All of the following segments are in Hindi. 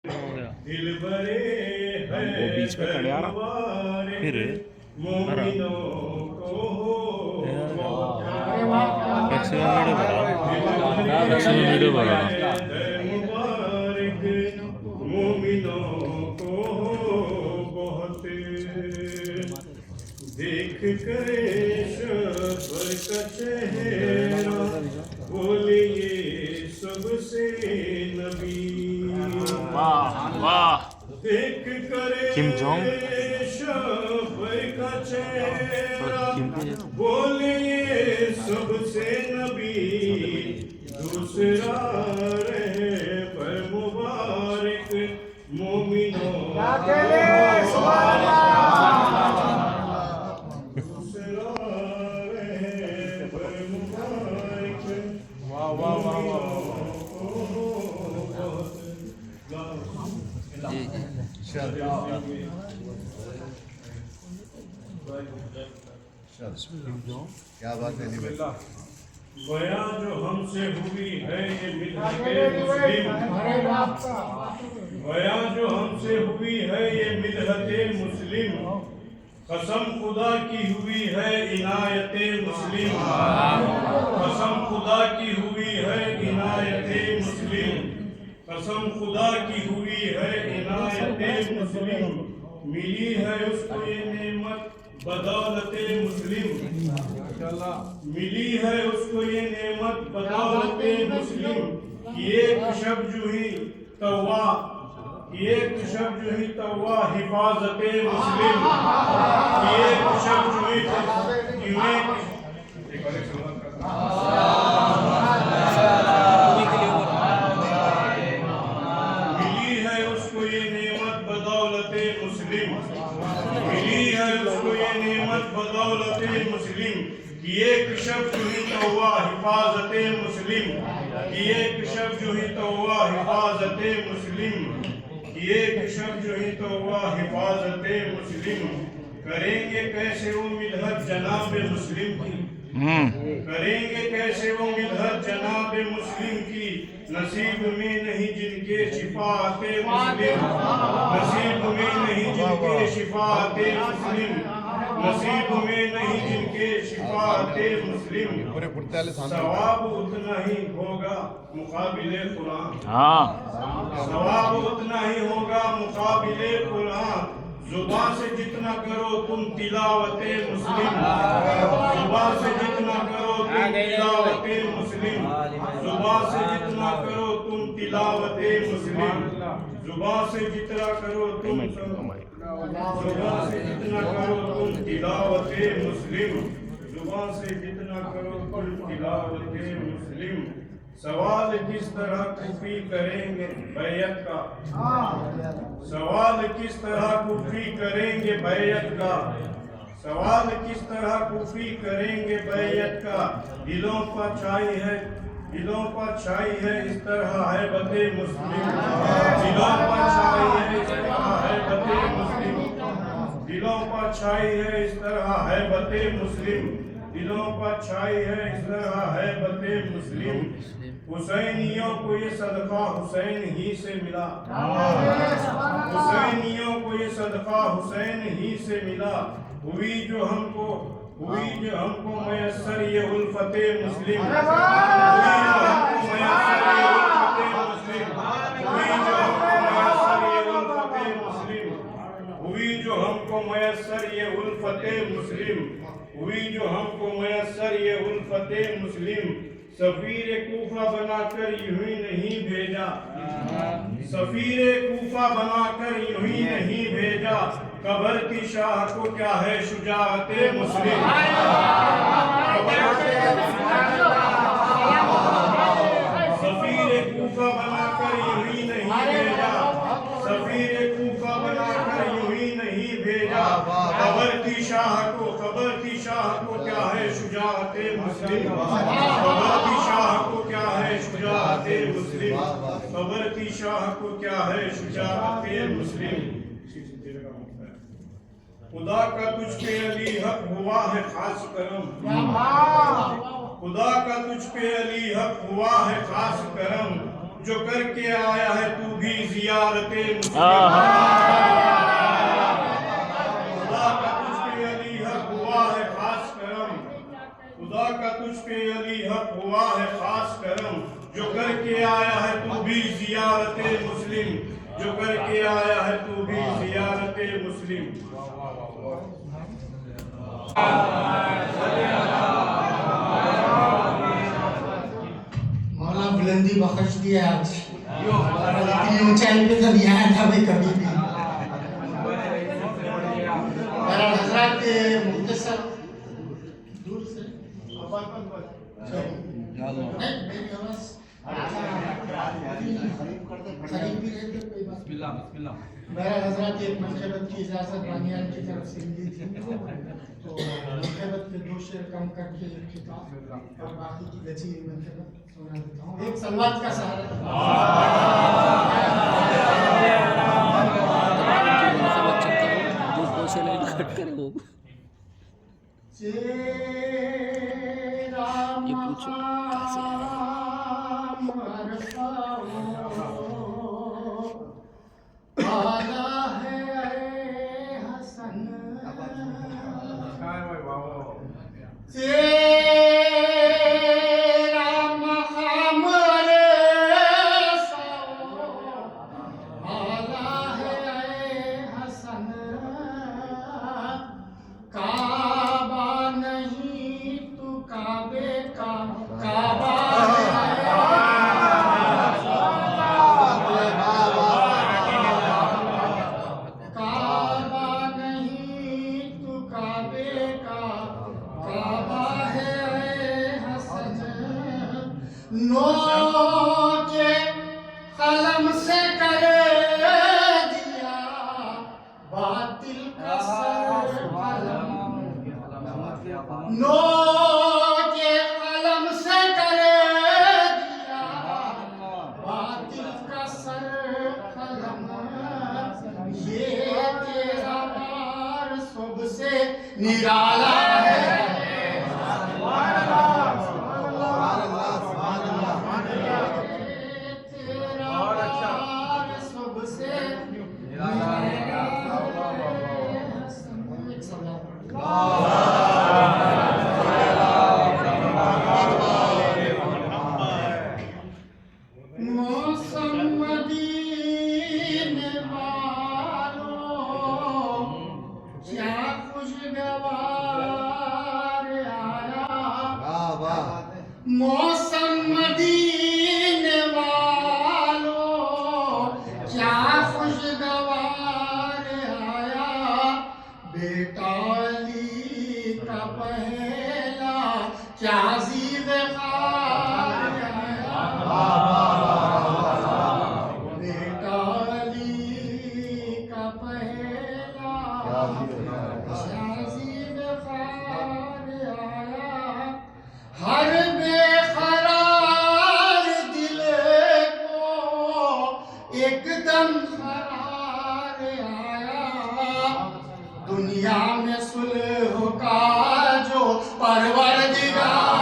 दिल भरे है वो बीच में खड़े आ रहा फिर भरा मैक्सिमम वीडियो भरा मुबारक मोमिनों को बहुत देख करे शबर का चेहरा बोलिए सबसे नबी वाह देख करे किम जोंग शबर का चेहरा बोलिए सबसे नबी दूसरा रहे पर मुबारक मोमिनों दूसरा रहे पर मुबारक क्या बात है बयां जो हमसे हुई है ये मिलहते मुस्लिम बयां जो हमसे हुई है ये मिलहते मुस्लिम कसम खुदा की हुई है इनायते मुस्लिम कसम खुदा की हुई है इनायते मुस्लिम कसम खुदा की हुई है इनायते मुस्लिम मिली है उसको ये नेमत बदौलते मुस्लिम मिली है उसको ये नेमत बदौलते मुस्लिम कि एक शब्द जो ही तवा एक शब्द जो ही तवा हिफाजते मुस्लिम एक शब्द जो ही मिली है उसको ये नेमत बदौलते मुस्लिम मिली है उसको ये नेमत बदौलते मुस्लिम कि एक शब्द जो ही तवा हिफाजते मुस्लिम कि एक शब्द जो ही तवा हिफाजते मुस्लिम कि एक शब्द जो ही तवा हिफाजते मुस्लिम करेंगे कैसे वो मिलहत जनाब मुस्लिम की करेंगे कैसे वो मिलहत जनाब मुस्लिम की नसीब में नहीं जिनके शिफाते मुस्लिम नसीब में नहीं जिनके शिफाते मुस्लिम नसीब में नहीं जिनके शिफाते मुस्लिम सवाब उतना ही होगा मुकाबिले कुरान सवाब उतना ही होगा मुकाबिले कुरान जुबान से जितना करो तुम तिलावते मुस्लिम जुबान से जितना करो तुम तिलावते मुस्लिम जुबान से जितना करो तुम तिलावते मुस्लिम जुबान से जितना करो तुम जुबान से जितना करो तुम तिलावते मुस्लिम जुबान से जितना करो तुम तिलावते मुस्लिम सवाल किस तरह कुफी करेंगे बैयत का सवाल किस तरह कुफी करेंगे बैयत का सवाल किस तरह कुफी करेंगे बैयत का दिलों पर छाई है इस तरह है बते मुस्लिम दिलों पर छाई है इस तरह है बते मुस्लिम दिलों पर छाई है इस तरह है बते मुस्लिम दिलों पर छाई है इस तरह है बते मुस्लिम हुसैनियों को ये सदका हुसैन ही से मिला हुसैनियों को ये सदका हुसैन ही से मिला हुई जो हमको मयस्सर ये उल्फते मुस्लिम हुई जो हमको मयस्सर ये उल्फते मुस्लिम हुई जो हमको मयस्सर ये उल्फते मुस्लिम सफीर कूफा बनाकर यूं ही नहीं भेजा सफीर कूफा बनाकर यूं ही नहीं भेजा कबर की शाह को क्या है शुजाअते मुस्लिम सफीर कूफा बनाकर यूं ही नहीं भेजा सफीर कूफा बनाकर यूं ही नहीं भेजा कबर की शाह को क्या है शुजाअते मुस्लिम कबर की शाह को क्या है शुजाअते मुस्लिम कबर की शाह को क्या है शुजाअते मुस्लिम खुदा का तुझ पे अली हक हुआ है खास करम खुदा का तुझ पे अली हक हुआ है खास करम जो करके आया है तू भी जियारते मुस्लिम। खुदा का तुझ पे अली हक हुआ है खास करम, खुदा का तुझ पे अली हक हुआ है खास करम, जो करके आया है तू भी जियारते मुस्लिम, जो करके आया है तू भी जियारते मुस्लिम। मौला बुलंदी बख्श दिया आज, इतनी ऊंचाई पे तो नहीं आया था मैं कभी भी। मेरा हजरत के मुख्तसर दूर से मेरी आवाज़ करीब भी रहते कोई बात। मेरा हजरत एक मनकबत की इजाज़त बानियान की तरफ से मिली थी, तो मनकबत के 2 शेर कम करके एक किताब और बाकी की बची हुई मनकबत सुना देता हूँ। एक सलवात का सहारा ये पूछो कैसे आया है हसन तेरा मकाम आया है हसन, काबा नहीं तू काबे का काबा नोके कलम से कर दिया बातिल का सर कलम, नोके कलम से कर दिया बातिल का सर कलम, ये तेरा पार सबसे निराला है। मौसम मदीने वालों क्या खुशगवार आया, बेटा अली का पहला क्या ज़ीग़-ए-ख़ार आया, बेटा अली का पहला क्या ज़ीग़-ए-ख़ार आया, हर बेकरार दिल को एकदम करार आया, दुनिया में सुलह का जो परवरदिगार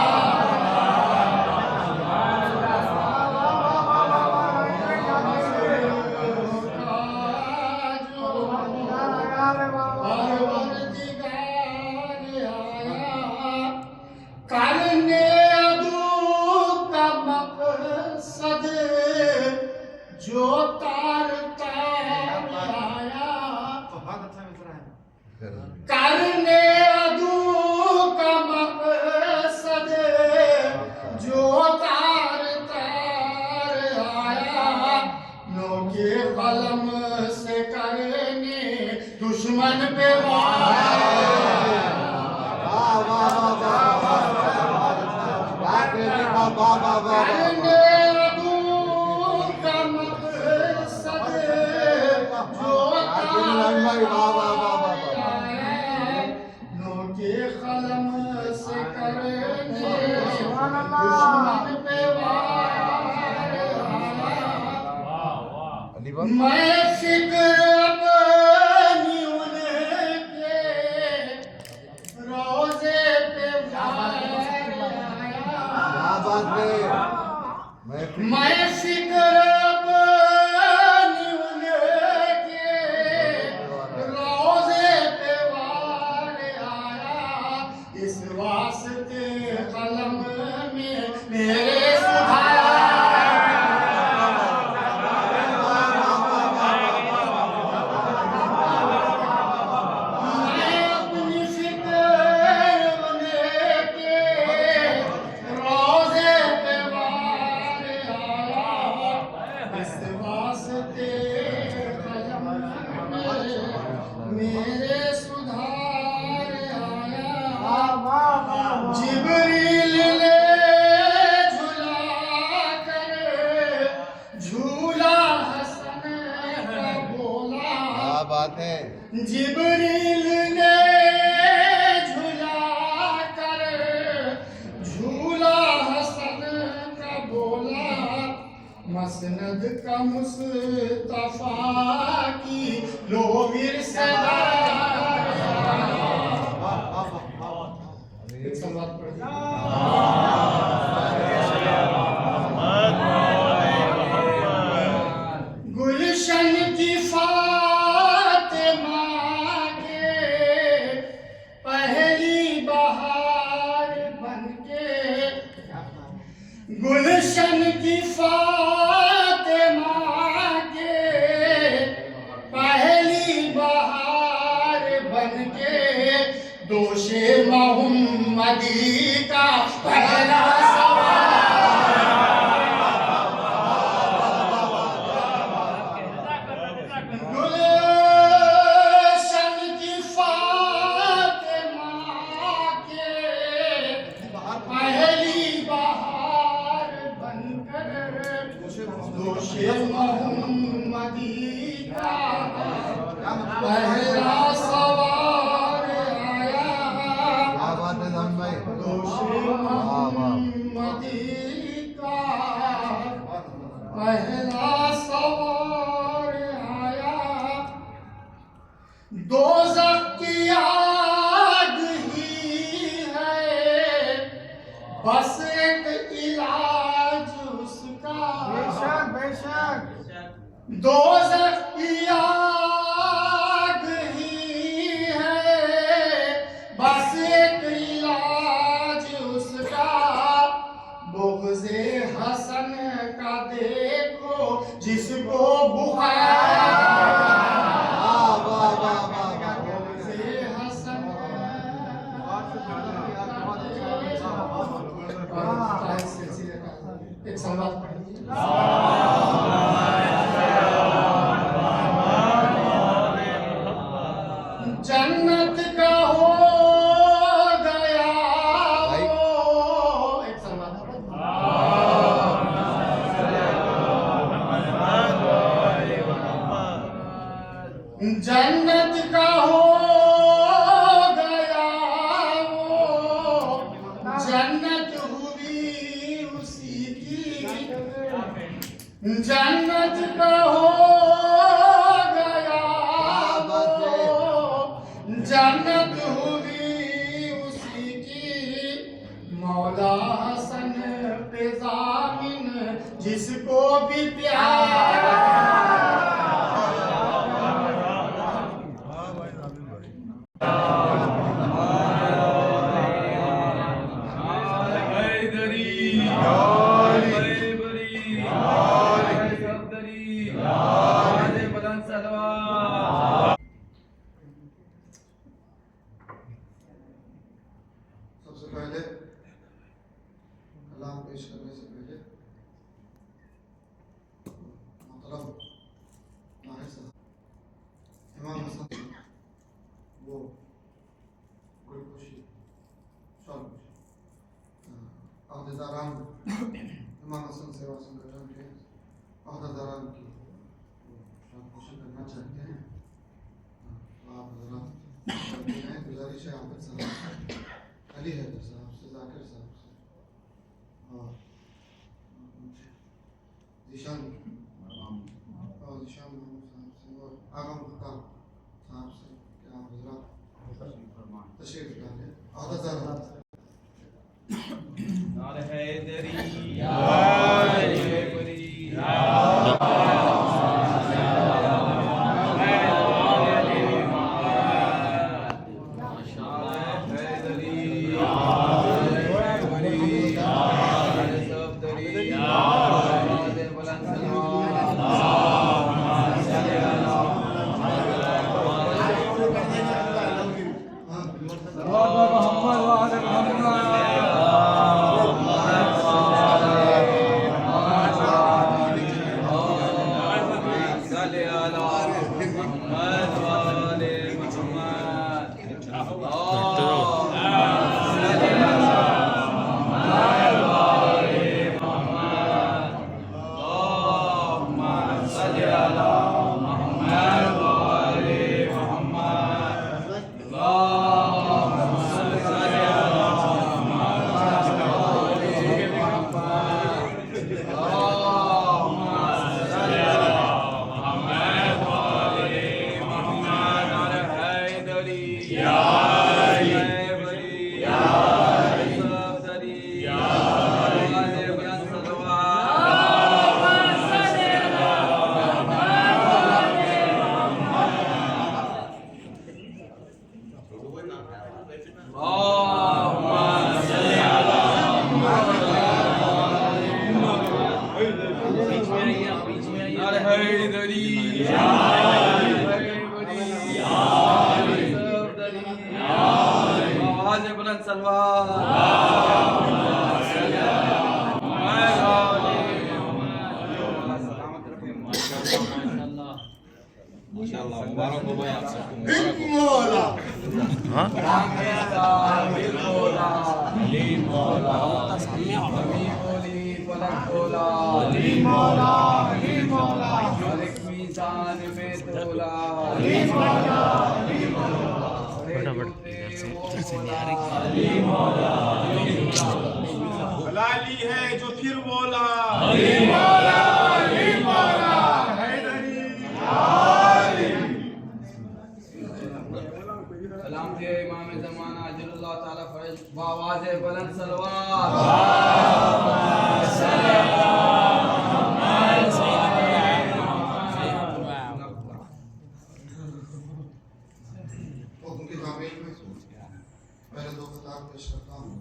करने अदू का मकसद जो तार तार आया, करने अदू का मकसद जो तार तार आया, नोके कलम से करने दुश्मन पे वार करने अदू का मकसद जो तार आया, नोके कलम से करने दुश्मन पे वार आया, मैं फिक्र अपनी उनके रोज़े पे वार आया, मैं फिक्र बात है। जिब्रील ने झूला कर झूला हसन का बोला, मसनद का मुस्तफा की लोविर सदा। एक सलवात पढ़ गुलशन की फातिमा के पहली बहार बनके, गुलशन की फातिमा के पहली बहार बनके, दोषे मोहम्मदी का पहला पहला सवार आया, मोहम्मदी का पहला सवार आया। दोज़ख की आग ही है बस एक इलाज उसका, बेशक बेशक। दोज़ख की आग ही है बस एक इलाज उसका, बुग़्ज़े हसन का देखो जिसको बुखार। बुग़्ज़े हसन एक सवाल जन्नत का हो गया वो, एक सवाल जन्नत का हो गया वो, जन्नत हुई उसी की, जन्नत का हो गया वो, जन्नत हुई उसी की। मौला हसन पे ज़ामिन जिसको भी प्यार। सबसे पहले कलाम पेश करने से पहले मोहतरम माहिर साहब इमाम हसन वो गुलखुशी अहदेदारान इमाम हसन सेवा संगठन के अहदेदारान की खुशी करना चाहते हैं। आप हजरात गुजारिश है आबिद साहब, अली हैदर साहब से, जाकिर साहब से और जीशान मोहम्मद साहब से और आगम मुख्तार साहब से कि आप हजरात तशरीफ लाएं। अहदेदारान Salli ala Muhammad wa ali माशाल्लाह, मुबारक हो भाई आप सबको, मुबारक हो। हलाली है जो फिर बोला सलाम दिए इमाम ज़माना अजल्लाह ताला फरज बावाज़ बुलंद सलवात। उनकी तामील में पहले दो किताब पेश करता हूँ।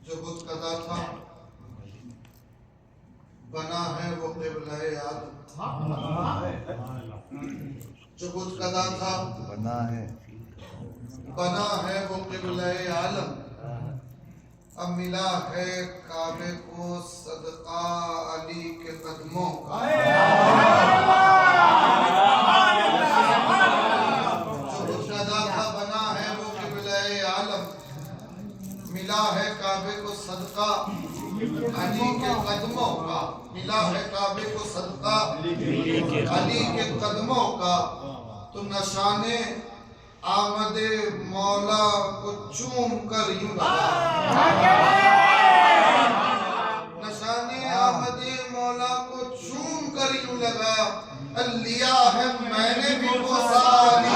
जो बुत कदा था बना है वो क़िबला-ए आदम। जो बुत कदा था बना है वो क़िबला-ए आलम। अब मिला है काबे को सदका अली के कदमों का। जो बुत कदा था बना है वो क़िबला-ए आलम। मिला है काबे को सदका अली के कदमों का। मिला है काबे को सदका अली के कदमों का। तो नशाने आमदे मौला को चूम कर यूं लगा। नशाने आमदे मौला को चूम कर यूं लगा। लिया है मैंने भी वो सारी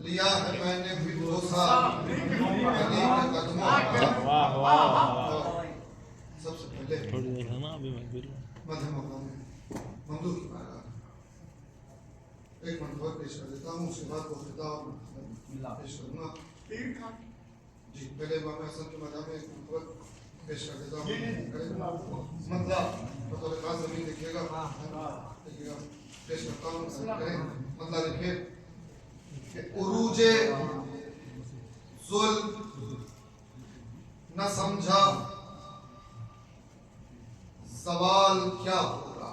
लिया है मैंने भी भरोसा अली के कदमों का। सबसे पहले मध्य मकाम में मंदूर की बात एक मंदूर पेश कर देता हूँ। उसके बाद वो खिताब पेश करूँगा। जी पहले इमाम हसन के मदा में एक मंदूर पेश कर देता हूँ। मतलब बतौर खास जमीन देखिएगा पेश करता हूँ। मतलब देखिए उरूजे जुल्म न समझा सवाल क्या होगा।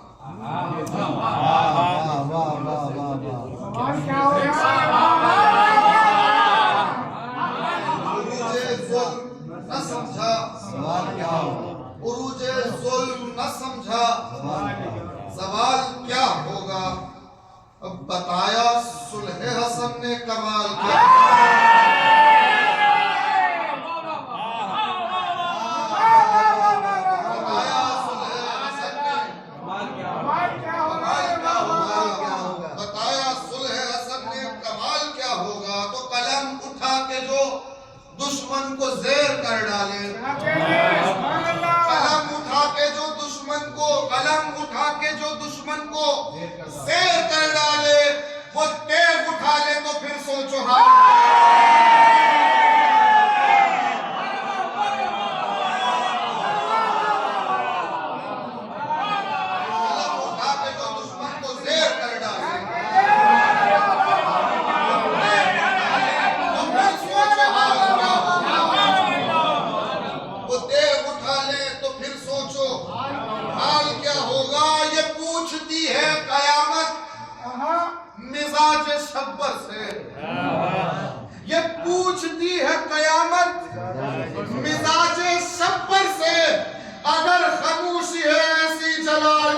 उरूजे जुल्म न समझा सवाल क्या होगा। उरूजे जुल्म न समझा सवाल क्या होगा। अब बताया सुलह हसन ने कमाल किया। बताया सुलह हसन ने कमाल क्या होगा। बताया सुलह हसन ने कमाल क्या होगा। तो कलम उठा के जो दुश्मन को ज़ेर कर डाले। कलम उठा के जो दुश्मन को ज़ेर कर डाले वो तेग उठा ले तो फिर सोचो हाँ। कलम उठा के जो दुश्मन को ज़ेर कर डाले तो फिर सोचो हाल क्या होगा। वो तेग उठा ले तो फिर सोचो हाल क्या होगा। ये पूछती है कयामत मिजाज शब्बर से। ये पूछती है कयामत मिजाज शब्बर से अगर खामोशी है ऐसी जलाल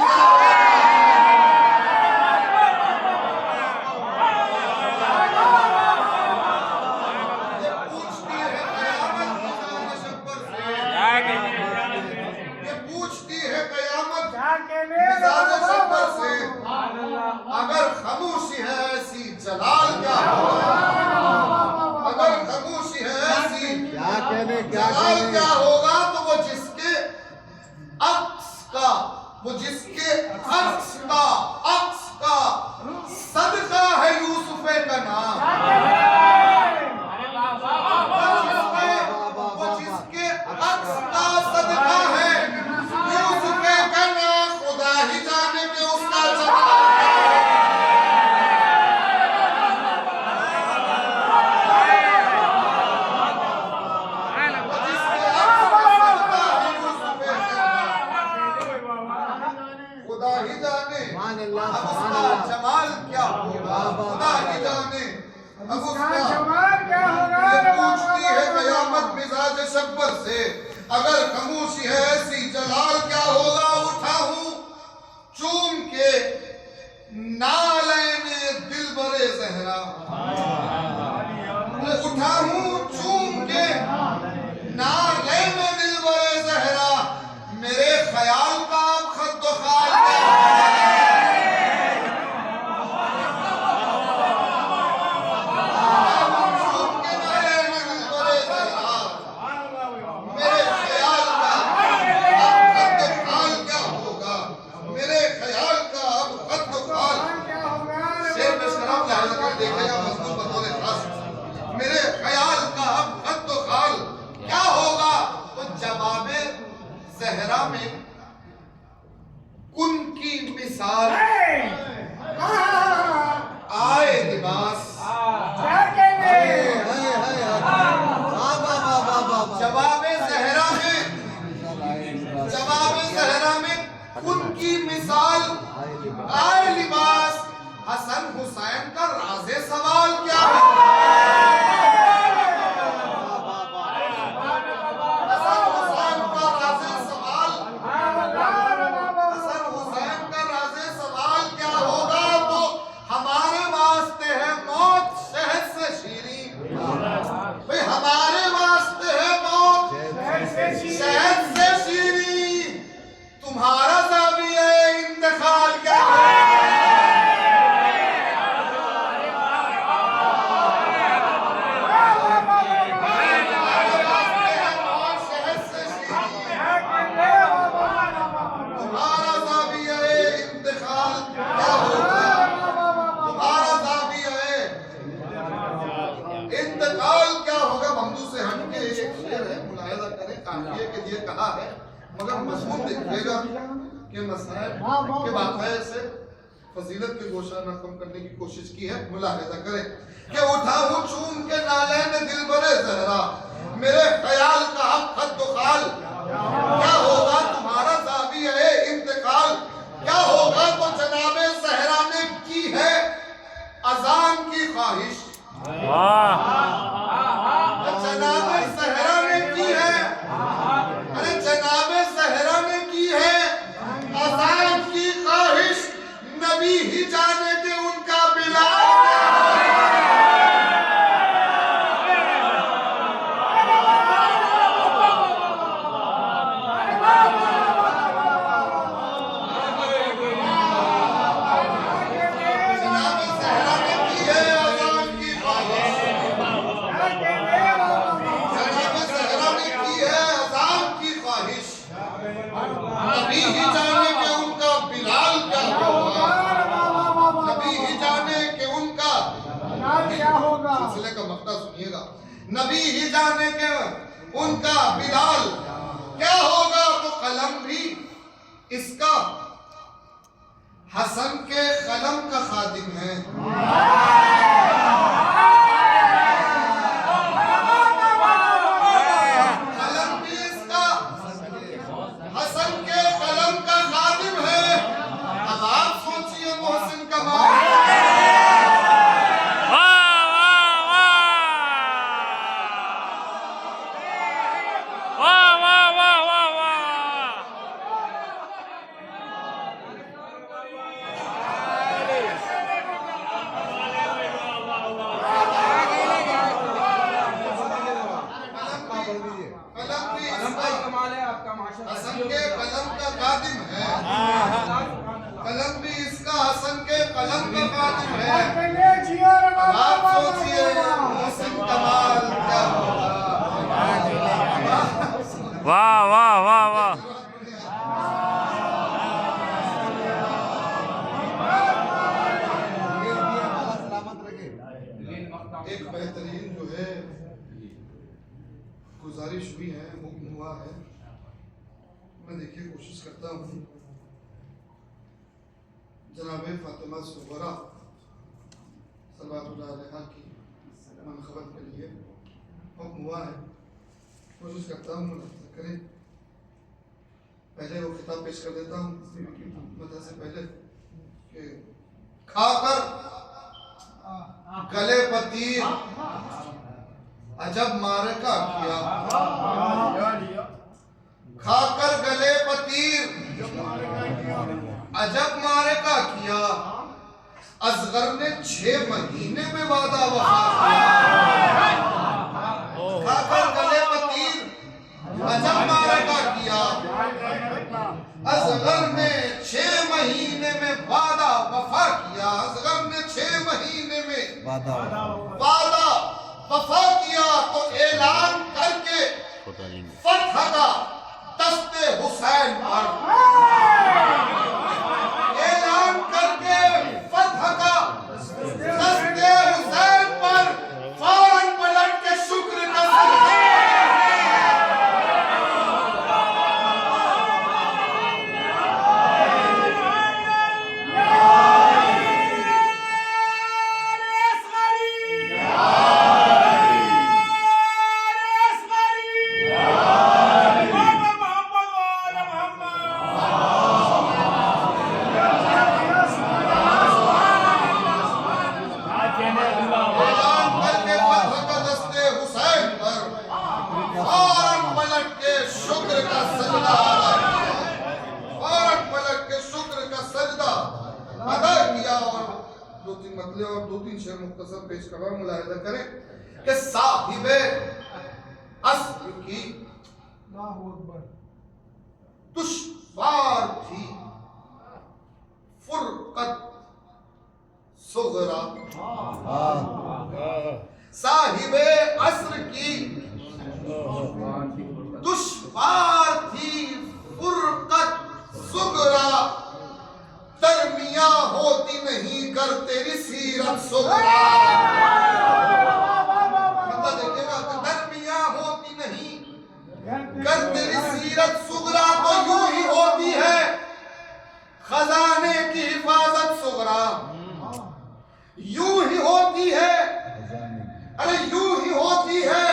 पूछती है कयामत मिजाज शब्बर से अगर खामोशी है ऐसी जलाल क्या होगा। अगर खामोशी है ऐसी जलाल क्या होगा। तो वो जिसके अक्स का सदका है यूसुफ का नाम। वो जिसके अक्स का सदका है यूसुफ का नाम। खुदा ही जाने के उसका जवाब खुदा ही जाने अब उसका जमाल क्या होगा। खुदा ही जाने अब उसका जमाल क्या होगा। ये पूछती है कयामत मिजाज शब्बर से अगर खामोशी है ऐसी जलाल क्या होगा। उठा हूँ चूम के नालैने दिलबरे ज़हरा। उठा हूँ चूम के नालैने दिलबरे ज़हरा। मेरे ख्याल का अब खत ख्याल देखेगा मजदूर बतौर खास मेरे ख्याल का अब खत खाल क्या होगा। तो जवाबे ज़हरा में कुन की मिसाल आए लिबास। जवाबे ज़हरा में कुन की मिसाल आए लिबास। हसन हुसैन का राज़े सवाल क्या है। हसन हुसैन का राज़े सवाल क्या होगा। तो हमारे वास्ते है मौत शहद से शीरी। भाई हमारे वास्ते है मौत शहद से शीरी। तुम्हारा ज़ाविया इंतखाल क्या है। के लिए कहा है मगर मजमून देखिएगा कि मसाइल के वाक़े से फजीलत की गोशा न कम करने की कोशिश की है। मुलाहिजा करें कि उठा हूँ चूम के नाले में दिल बरे ज़हरा। मेरे ख्याल का अब खत खाल क्या होगा। तुम्हारा ज़ाविया इंतकाल क्या होगा। तो जनाबे ज़हरा ने की है अजान की ख्वाहिश। जनाबे ज़हरा ने की है जनाबे ज़हरा ने की है अज़ान की ख्वाहिश। नबी ही जाने के उनका बिलाल जनाबे ज़हरा ने की है अज़ान की ख्वाहिश। जनाबे ज़हरा ने की है अज़ान की ख्वाहिश। नबी ही जाने के उनका बिलाल क्या होगा। नबी ही जाने के उनका क्या होगा। सिलसिले का मक्ता सुनिएगा। नबी ही जाने के उनका बिलाल क्या होगा। तो कलम भी इसका हसन के कलम का खादिम है। कलम भी इसका हसन के कलम का खादिम है। अब आप सोचिए मोहसिन कमाल एक बेहतरीन जो है गुजारिश हुई है, हुक्म हुआ है, मैं देखिए कोशिश करता हूँ जनाब फातिमा सुगरा सल्लल्लाहु अलैहा की मनखबत के लिए हुक्म हुआ है, कोशिश करता हूँ मुलाहिजा करें। पहले वो खिताब पेश कर देता हूँ मदद से पहले कि खाकर गले पतीर अजब मारका किया, खाकर गले पतीर अजब मारका किया, असगर ने 6 महीने में वादा वफा किया। खाकर गले पतीर अजब मारका किया, असगर ने 6 महीने में वादा वफा किया, असगर ने 6 महीने में वादा वफा किया, तो ऐलान करके फतह का दस्ते हुसैन पर, ऐलान करके फतह का दस्ते हुसैन पर फौरन पलट के शुक्र का और 2-3 शेर मुख्तसर पेश कर रहा हूं, मुलाहिजा करें कि साहिबे अस्र की दुश्वार थी फुरकत सुगरा, साहिबे अस्र की दुश्वार थी फुरकत सुगरा, दरमिया होती नहीं कर तेरी सीरत सुगरा। मतलब देखिएगा, दरमिया होती नहीं कर तेरी सीरत सुगरा, तो यूं ही होती है खजाने की हिफाजत सुगरा, यूं ही होती है, अरे यूं ही होती है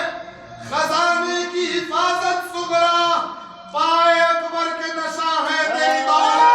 खजाने की हिफाजत सुगरा, पाए अकबर के नशा है तेरी दौलत।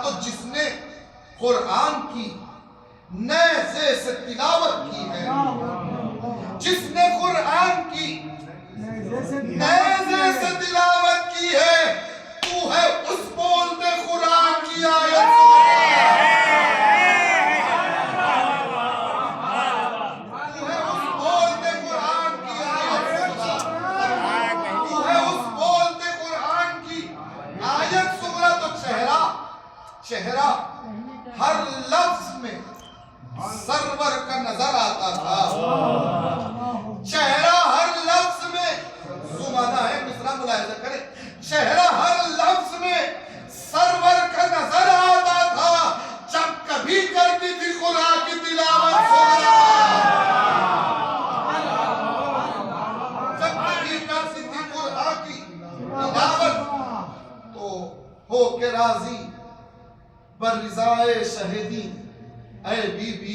तो जिसने कुरान की नेज़े से तिलावत की है, जिसने कुरान की नेज़े से तिलावत की है, तू है उस बोलते कुरान की आयत, तू है उस बोलते कुरान की आयत, तू है उस बोलते कुरान की आयत सुगरा। तो चेहरा हर लफ्ज में सरवर का नजर आता था, चेहरा हर लफ्ज में सुमाना है मिसरा मुलाहिजा राजी बर्रिज़ाए शहीदी ऐ बीबी,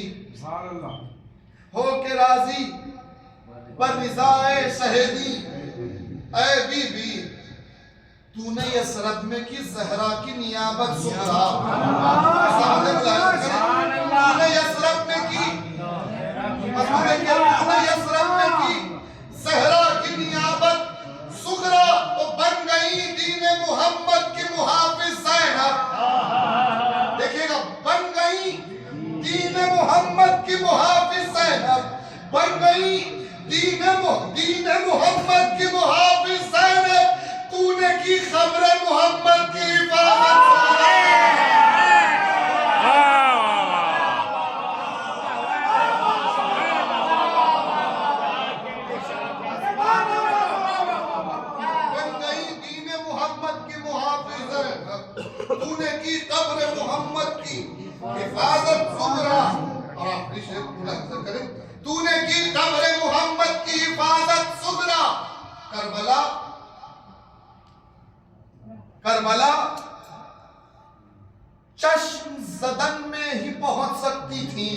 हो के राजी बर्रिज़ाए शहीदी ऐ बीबी, तूने यसरब में की ज़हरा की नियाबत सुगरा, तूने यसरब में की ज़हरा की नियाबत सुगरा, तो बन गई दीन मोहम्मद की मुहाफिज ज़ैनब। देखिएगा, बन गई दीन मोहम्मद की मुहाफिज ज़ैनब, बन गई दीन मोहम्मद की मुहाफिज ज़ैनब, तूने की खबर मोहम्मद की हिफाजत। बन गई दीन मोहम्मद की मुहाफिज ज़ैनब, तूने की खबर मोहम्मद की हिफाजत सुगरा। और आखिरी शेर बुलंद करें, तूने की खबर मोहम्मद की हिफाजत सुगरा। करबला चश्म ज़दन में ही पहुंच सकती थी।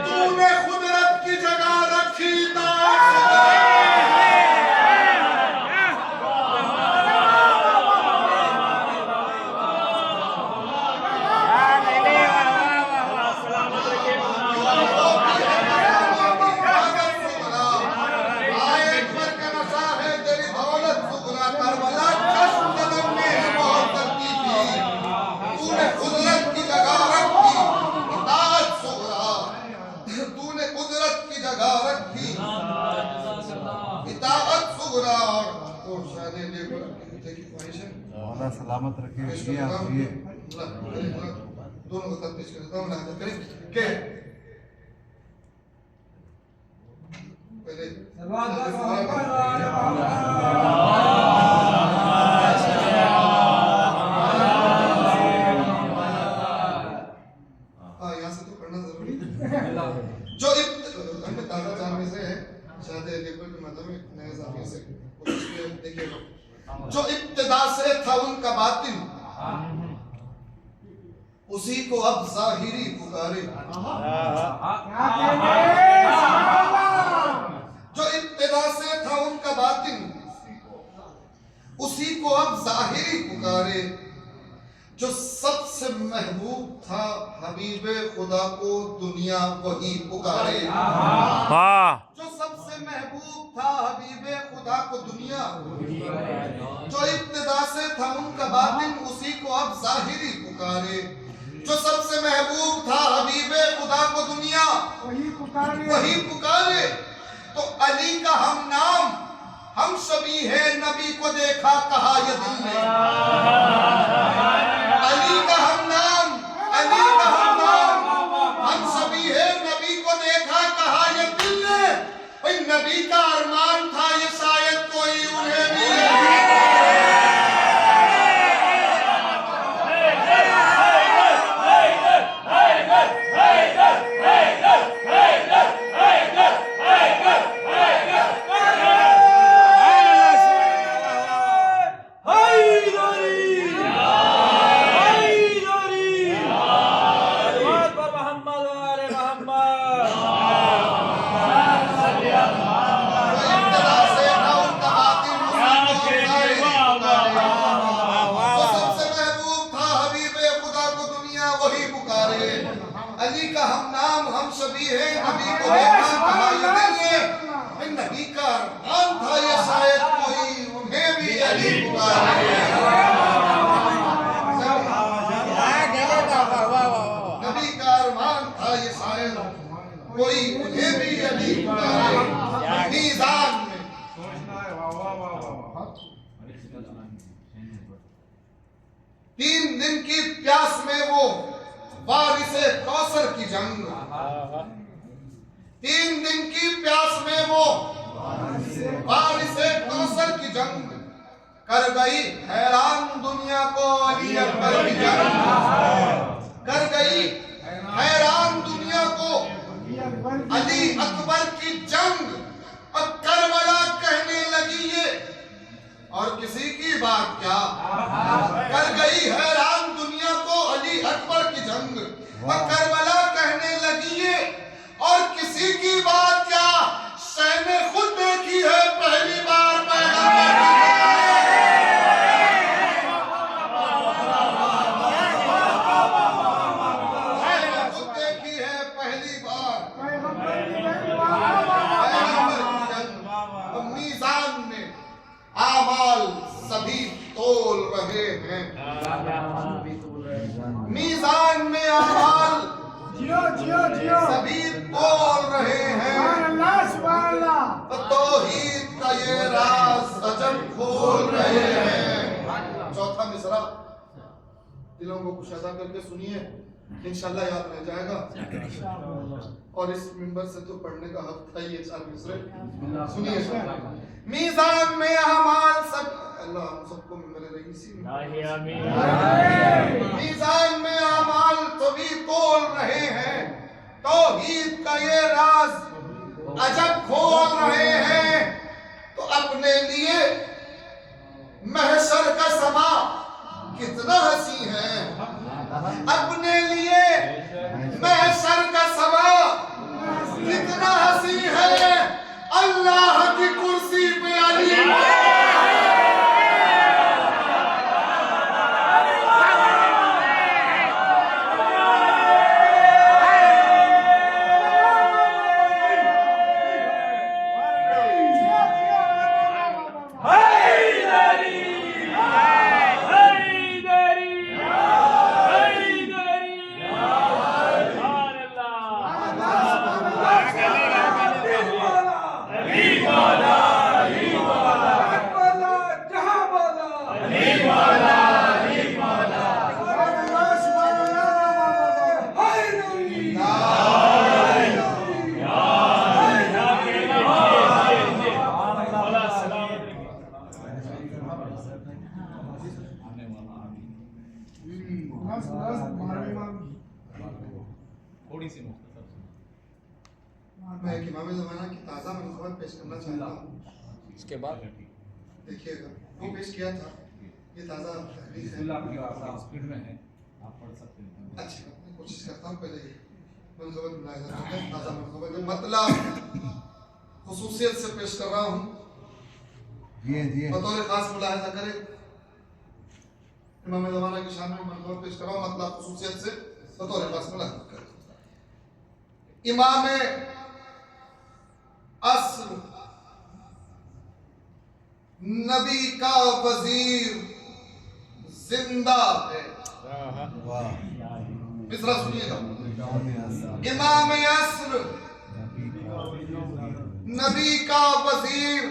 तूने खुदरत की जगह रखी सलामत रखे दोनों को तफ्तीश करता हूँ के पहले यहाँ से तो पढ़ना जरूरी है। जो हमें ताज़ा जानने से है, शायद लेबर के मतलब में नए ज़ाविये से देखिएगा, जो इब्तिदा से था उनका बातिन, उसी को अब ज़ाहिरी पुकारे। जो इब्तिदा से था उनका बातिन, उसी को अब ज़ाहिरी पुकारे। जो सबसे महबूब था हबीबे खुदा को दुनिया वही पुकारे। जो सबसे महबूब था हबीबे खुदा को दुनिया, जो इब्तिदा से था उनका बातिन, उसी को अब ज़ाहिरी पुकारे। जो सबसे महबूब था हबीबे खुदा को दुनिया वही पुकारे। तो अली का हम नाम हम शबी है नबी को देखा कहा ये दिल ने। अली का हम नाम हम शबी है नबी को देखा कहा ये दिल ने। भाई नबी का अरमान था ये शायद कोई उन्हें भी अली का हम नाम हम सभी है नबी को देखा कहा ये दिल ने। नबी का अरमान था ये शायद कोई उन्हें भी अली पुकारे। नबी का अरमान था ये शायद कोई उन्हें भी अली पुकारे। मीज़ान में 3 दिन की प्यास में वो वारिसे कौसर की जंग, 3 दिन की प्यास में वो बारिशे कौसर की जंग कर गई हैरान दुनिया को अली अकबर की जंग कर गई हैरान दुनिया को अली अकबर की जंग। और करबला कहने लगी ये और किसी की बात क्या, कर गई हैरान दुनिया को अली अकबर की जंग और करबला कहने लगी ये और किसी की बात क्या। शह ने खुद देखी है पहली बार पैगंबर खुद देखी है पहली बार मीज़ान में आमाल सभी तोल रहे हैं, मीज़ान में आमाल सभी तोल रहे हैं। तौहीद का ये राज अजब खोल रहे हैं। चौथा मिसरा दिलों को कुशादा करके सुनिए, इंशाल्लाह याद रह जाएगा। और इस मिंबर से तो पढ़ने का हक था ये 4 मिसरे। सुनिए, मीज़ान में अमाल सब, अल्लाह हम सबको मिंबर रईसी मीज़ान में अमाल सभी तोल रहे हैं, तौहीद का ये राज अजब खोल रहे हैं। तो अपने लिए महशर का समा कितना हसी है, अपने लिए महशर का समा कितना हसी है। अल्लाह की कुर्सी पे अली मैं एक इमाम ज़माना की ताज़ा मनक़ूबत पेश करना चाहता हूँ। इसके बाद देखिएगा वो पेश किया था, ये ताज़ा तहरीर है, स्पीड में है, आप पढ़ सकते हैं। अच्छा मैं कोशिश करता हूँ पहले ये मनक़ूबत मुलाहिज़ा करें। ताज़ा मनक़ूबत जो मतलब ख़ुसूसियत से पेश कर रहा हूँ, बतौर ख़ास मुलाहिज़ा करें। इमाम ज़माना की शान में मनक़ूबत पेश कर रहा हूँ, मतलब ख़ुसूसियत से बतौर ख़ास मुलाहिज़ा करें। इमाम अस्र नबी का वजीर जिंदा है। मिसरा सुनिएगा, इमाम अस्र नबी का वजीर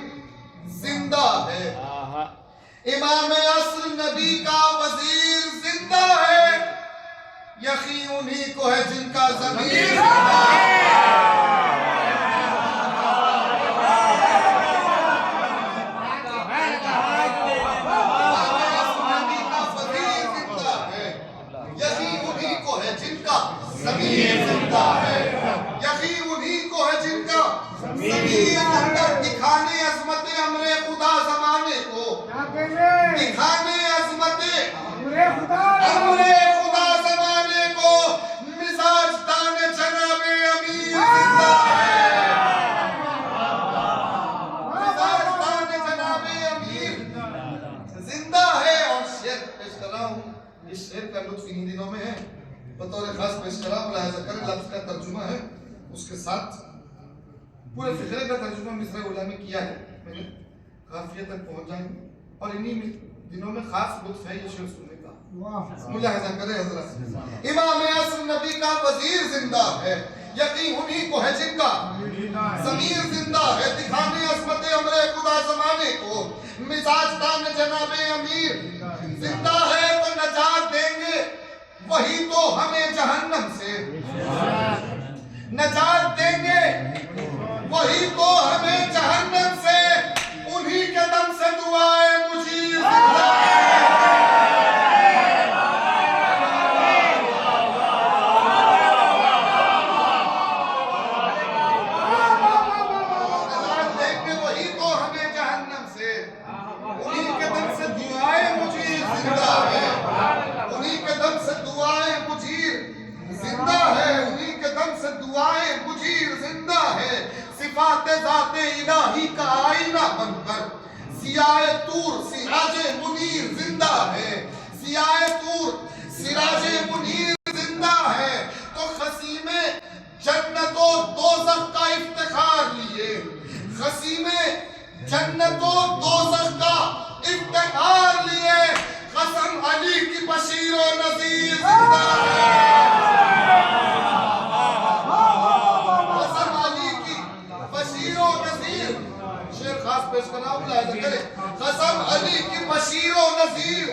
जिंदा है। इमाम अस्र नबी का वजीर जिंदा है, यकीन उन्हीं को है जिनका ज़मीर जिंदा है। ज़मीर जिंदा है, यकीन उन्हीं को है जिनका ज़मीर जिंदा। दिखाने अज़मत अमरे खुदा ज़माने को, दिखाने अज़मत अमरे खुदा ज़माने को, मिजाज ताने जनाबे अमीर जिंदा है, मिजाज ताने जनाबे अमीर जिंदा है। और शेर पेश कर रहा हूँ, इस शेर का लुत्फ़ इन दिनों में है, बतौर खास पेश करा। मुलाहिज़ा करें, लफ्ज़ का तर्जुमा है, उसके साथ पूरे फ़िक्रे का तर्जुमा मिस्र उला में किया है। मैंने काफिया तक पहुंच जाएंगे और इन्हीं दिनों में खास लुत्फ़ है ये शेर सुनने का। मुलाहिज़ा करें हज़रत, इमाम अस्र नबी का वज़ीर जिंदा है, यकीन उन्हीं को है जिनका ज़मीर जिंदा है। दिखाने अज़मत अमरे खुदा ज़माने को, मिजाज ताने जनाबे अमीर जिंदा है। तो नजात देंगे वही तो हमें जहन्नम से, नजात देंगे ज़ाते इलाही का आईना बनकर ज़ियाए तूर सिराजे मुनीर जिंदा है, ज़ियाए तूर सिराजे मुनीर जिंदा है। तो खसीमे जन्नतो दोज़ख का इफ्तिखार लिए, खसीमे जन्नतो दोज़ख का इफ्तिखार लिए कसम अली की बशीरो नज़ीर जिंदा है, कसम अली की बशीरो नज़ीर। शेर खास पेश करना मुलाहिज़ा करें, कसम अली की बशीरो नज़ीर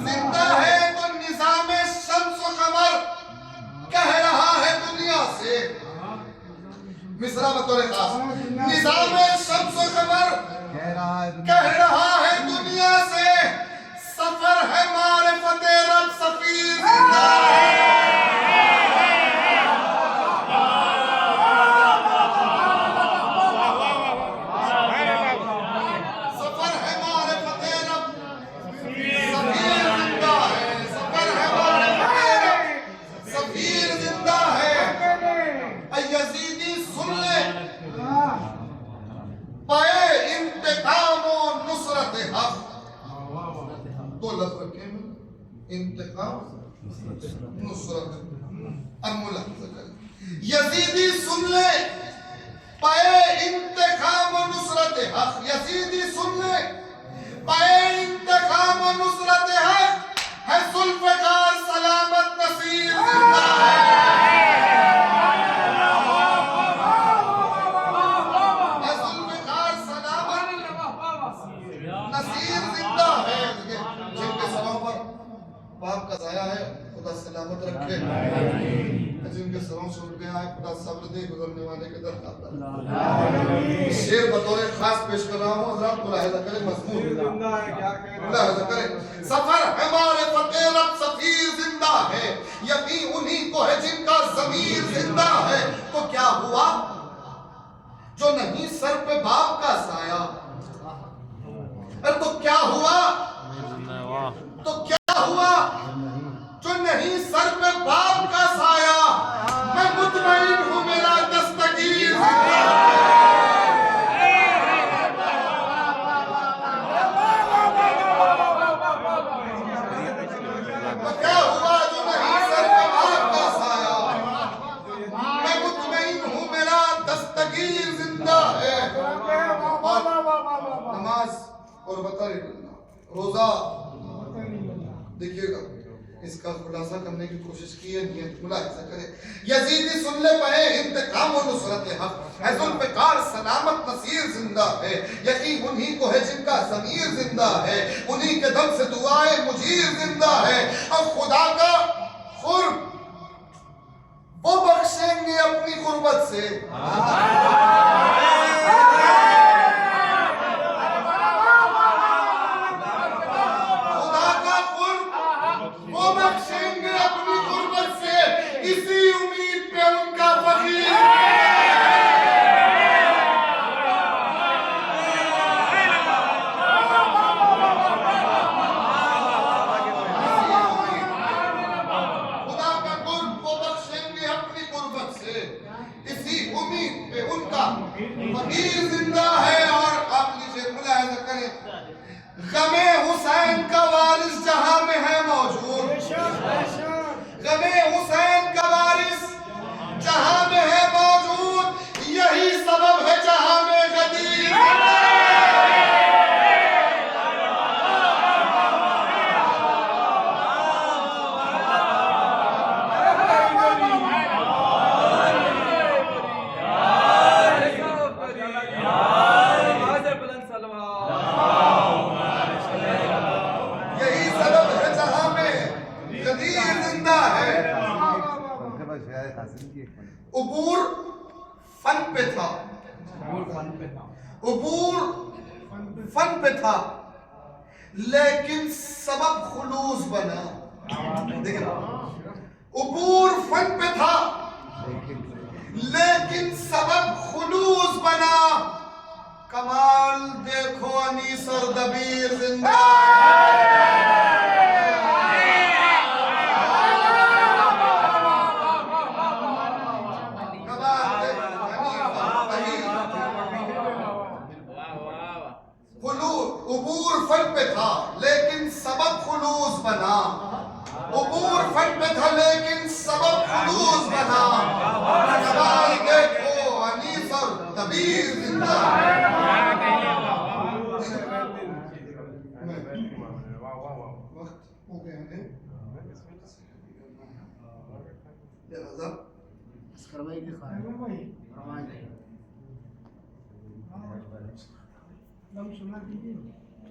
जिंदा है। तो निज़ामे शम्स व कमर कह रहा है दुनिया से, मिसरा बतौर खास, निज़ामे शम्स व कमर कह रहा है दुनिया से, सफर है मारिफते रब सफीर जिंदा है। सफर है मारिफते रब सफीर जिंदा है, सफर है मारिफते रब सफीर जिंदा है। यजीदी सुन ले पाए इंतकाम और नुसरत हक, दो लफ्ज रखे हैं, इंतकाम नुसरत। यजीदी सुन ले पाए इंतकाम और नुसरत हक, यजीदी सुन ले पाए इंतकाम और नुसरत हक, है जुल्फ़िकार सलामत नसीर जिंदा है। नसीर जिंदा है। जिनके सरों पर पाप का साया है खुदा सलामत रखे, जिनके सरों से उठ गया है खुदा सब्र दे, गुजरने वाले के दर खाता। शेर बतौर खास पेश कर रहा हूँ, हज़रात मुलाहिज़ा करें, मज़मून मुलाहिज़ा करें। सफर हमारे फतेह रब सफीर जिंदा है, यकीन उन्हीं को है जिनका ज़मीर जिंदा है। तो क्या हुआ जो नहीं सर पे बाप का साया, तो क्या हुआ, तो क्या हुआ जो नहीं सर पे बाप का साया। मैं मुतमईन हूँ मेरा दस्तगीर जिंदा है। तो क्या हुआ जो नहीं सर पे बाप का साया, मैं मुतमईन हूँ मेरा दस्तगीर जिंदा है। नमाज और बताए रोजा देखिएगा, इसका खुलासा करने की कोशिश की है, नियत मुलाहिज़ा करें। यजीदी सुन ले पाए इंतकाम और नुसरत हक, है जुल्फ़िकार सलामत नसीर जिंदा है। यकीन उन्हीं को है जिनका ज़मीर जिंदा है, उन्हीं के दम से दुआए मुजीर जिंदा है। और खुदा का खुर्ब वो बख्शेंगे अपनी गुर्बत से, वो बख्शेंगे अपनी गुर्बत से, इसी उम्मीद पे उनका फकीर। खुदा का कुर्ब वो बख्शेंगे अपनी गुर्बत से, इसी उम्मीद पे उनका फकीर जिंदा है। और आप लीजिए मुलाहिज़ा करें, गमे हुसैन का वारिस जहां में है मौजूद, गमे हुसैन का वारिस जहां में है मौजूद, यही सबब है जहां में गदीर। यही सबब है जहां में गदीर जिंदा है। उबूर फन पे था, उबूर फन पे था, लेकिन सबब खुलूस बना। देखिए, उबूर फन पे था लेकिन सबब खुलूस बना। कमाल देखो अनीस और दबीर जिंदा शबीर जिंदा वक्त हो गया है लिहाजा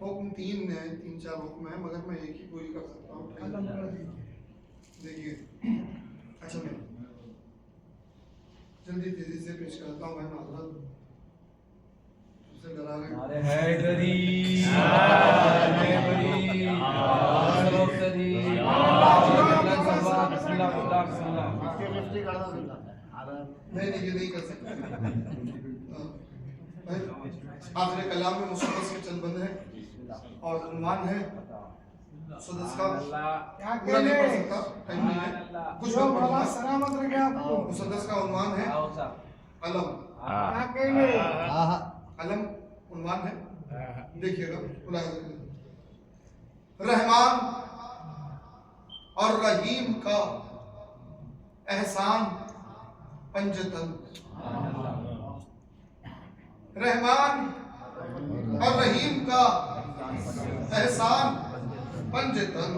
हुक्म तीन है, तीन चार हुक्म है, मगर मैं एक ही पूरी कर सकता हूँ। देखिए अच्छा मैं जल्दी तेजी से पेश करता हूँ। मैं हजरत तुमसे डरा रहे हैं। अरे है गरीब नहीं ये नहीं कर सकते। आखिर कलाम में मुसद्दस के चंद बंद हैं और उन्वान है मुसद्दस का पूरा नहीं पढ़ सकता, टाइम नहीं है, कुछ मैं पढ़ूंगा। सलामत रखे आपको। मुसद्दस का उन्वान है अलम। क्या कहेंगे? अलम उन्वान है, देखिएगा। रहमान और रहीम का एहसान पंजतन। रहमान और रहीम का एहसान पंजतन।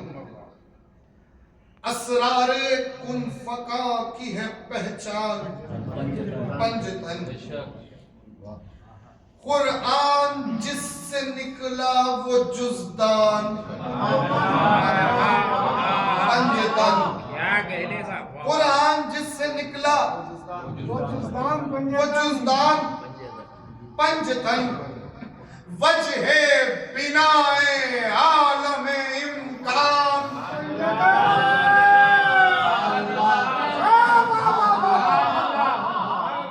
असरारे कुन फका की है पहचान पंजतन। कुरान जिससे निकला वो जुज़दान पंजतन। कुरान जिससे निकला वो जुज़दान पंजतन। वजहे बिनाए आलम इम्कान।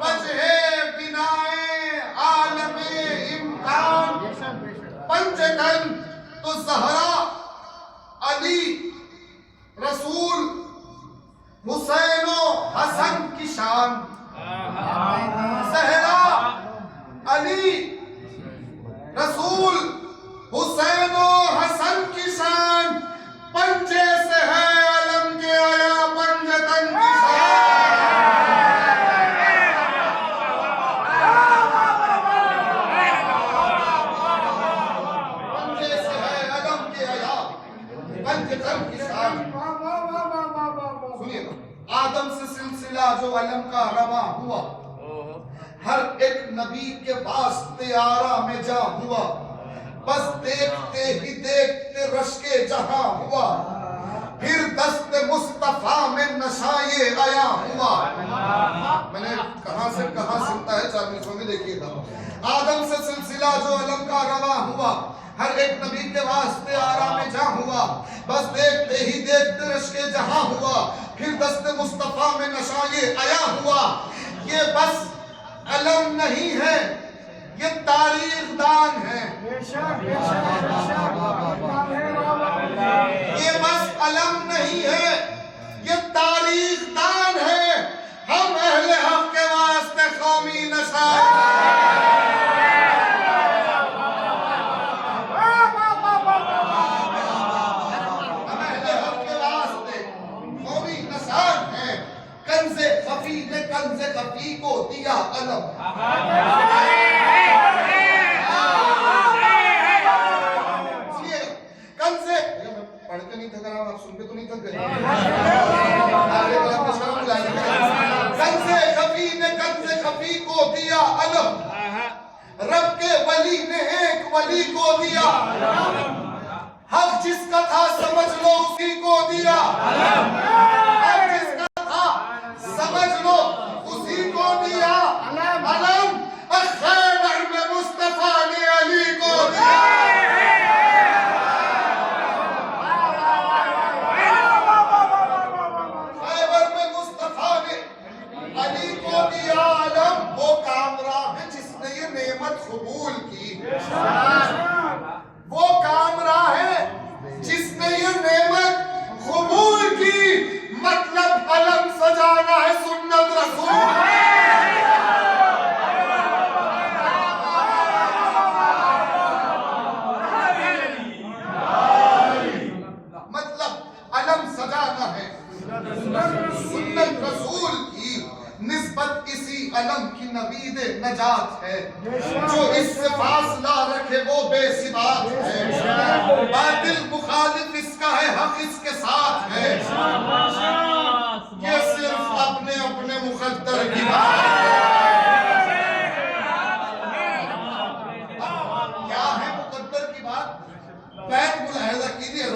वजहे बिनाए आलम इम्कान पंजतन। तो ज़हरा अली रसूल हुसैन हसन की शान। ज़हरा अली रसूल हुसैन हसन की शान। पंजे से है अलम के आया पंजतन की पंजे से है अलम के आया पंजतन की शान। सुनिएगा, आदम से सिलसिला जो अलम का रवा हुआ, हर एक नबी के वास्ते आरा में जा हुआ। बस देखते ही देखते रश्के जहां हुआ, फिर दस्ते मुस्तफा में नशाए आया हुआ। मैंने कहां से कहां सुनता है, 4 मिनटों में देखिएगा। आदम से सिलसिला जो अलम का रवा हुआ, हर एक नबी के वास्ते आरा में जा हुआ। बस देखते ही देखते रश्के जहां हुआ, फिर दस्ते मुस्तफा में नशाए आया हुआ। ये बस अलम नहीं है, ये तारीख दान है। ये बस अलम नहीं है, ये तारीख दान है। हम अहले हक के वास्ते कौमी नशान। हम अहले हक के वास्ते कौमी नशान है। कंज़े खफी ने कंज़े खफी को दिया अलम। कंज़े पढ़ के नहीं थक रहा, आप सुन के तो नहीं थक गए? कंज़े खफी ने कंज़े खफी को दिया अलम। रब के वली ने एक वली को दिया। हक जिसका था समझ लो उसी को दिया। हक जिसका था समझ लो उसी को दिया अलम। खैबर में मुस्तफा ने अली को दिया। खैबर में मुस्तफा ने अली को दिया अलम। वो कामरा है जिसने ये नेमत कबूल की। वो कामरा है जिसने ये नेमत कबूल की। मतलब अलम सजाना है सुन्नत रसूल। मतलब अलम सजाना है सुन्नत रसूल की। निस्बत इसी अलम की नवीद नजात है, जो इससे फासला रखे वो बेसिबात है, बातिल मुखालिफ इसका है, हक इसके साथ है। ये सिर्फ अपने अपने मुकद्दर की बात है। क्या है मुकद्दर की बात? बैत मुलाहिजा कीजिए,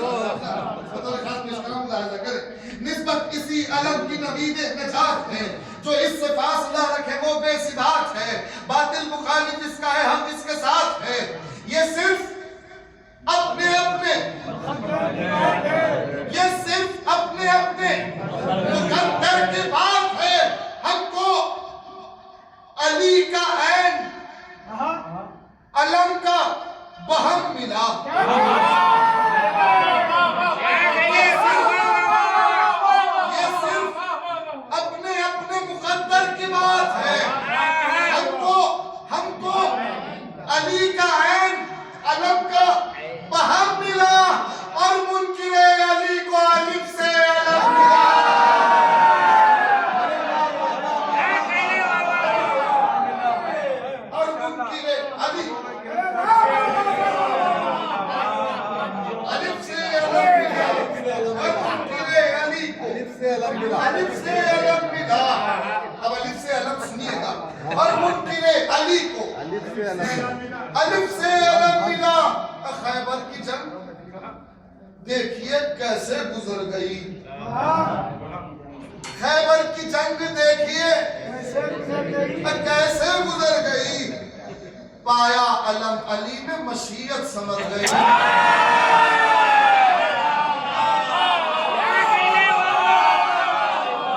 मुलाहिजा करें। निस्बत किसी अलम की नवीद नजात है, जो इससे फासला रखे वो बेसिबात है, बातिल मुखालिफ इसका है, हक इसके साथ है। ये सिर्फ अपने अपने मुकद्दर की बात है। हमको अली का ऐन अलम का बहम मिला। ये सिर्फ अपने अपने मुकद्दर की बात है। हमको अली का ऐन अलम का बहम मिला, और मुनकिरे अली को अलिफ से अलग मिला। और मुनकिरे अली अलिफ से अलग मिला, और मुनकिरे अली को अलिफ से अलग मिला। अब अलिफ से अलग सुनिएगा। और मुनकिरे अली को अलिफ से अलग मिला। खैबर की जंग देखिए कैसे गुजर गई। खैबर की जंग देखिए कैसे गुजर गई। पाया अलम अली में मशीयत समझ गई।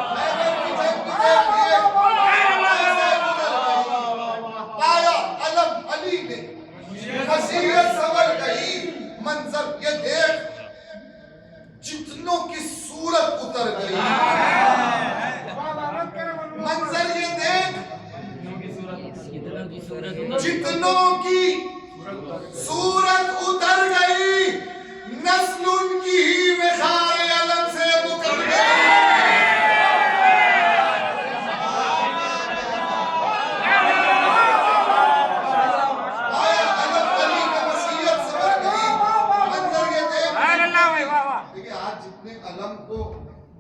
खैबर की जंग देखिए कैसे गुजर गई। पाया अलम अली में मशीयत समझ गई। मंजर ये देख जितनों की सूरत उतर गई। मंजर ये देख जितनों की सूरत उतर गई। नस्ल उनकी ही विखार अलम से मुकर गई। अलम को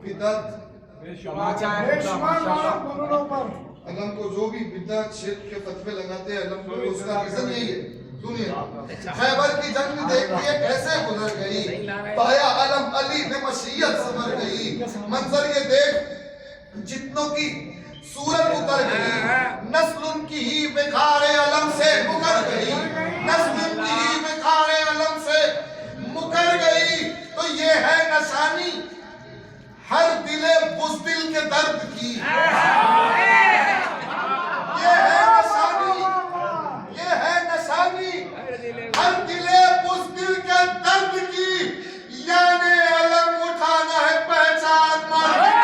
बिदअत अलम को जो भी बिदअत शिर्क के फतवे लगाते हैं अलम को, उसका रीजन यही है। सुनिए, खैबर की जंग देखिए कैसे गुजर गई। पाया अलम अली में मशीयत समझ गई। मंजर ये देख जितनों की सूरत उतर गई। नस्ल उनकी ही बिखारे अलम से मुकर गई। नस्ल उनकी ही बिखारे अलम से मुकर गई। तो ये है निशानी हर दिले बुज़दिल के दर्द की। ये है निशानी हर दिले बुज़दिल के दर्द की। यानी अलम उठाना है पहचान मर्द की।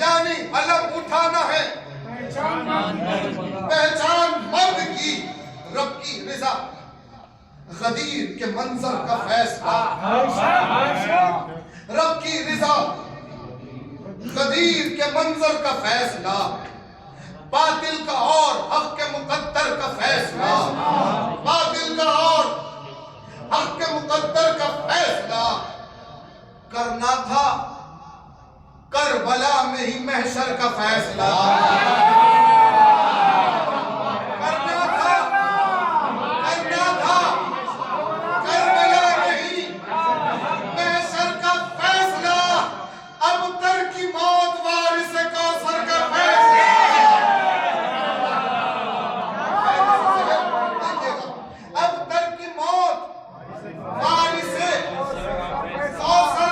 यानी अलम उठाना है पहचान मर्द की। रब की रिजा गदीर के मंजर का फैसला। रब की रिजा गदीर के मंजर का फैसला। बातिल का और हक के मुकद्दर का फैसला। बातिल का और हक के मुकद्दर का फैसला करना था करबला में ही महशर का फैसला। करना था करबला में ही महशर का फैसला। अब तर की मौत वारिस कौसर का फैसला। अब तर की मौत वारिस कौसर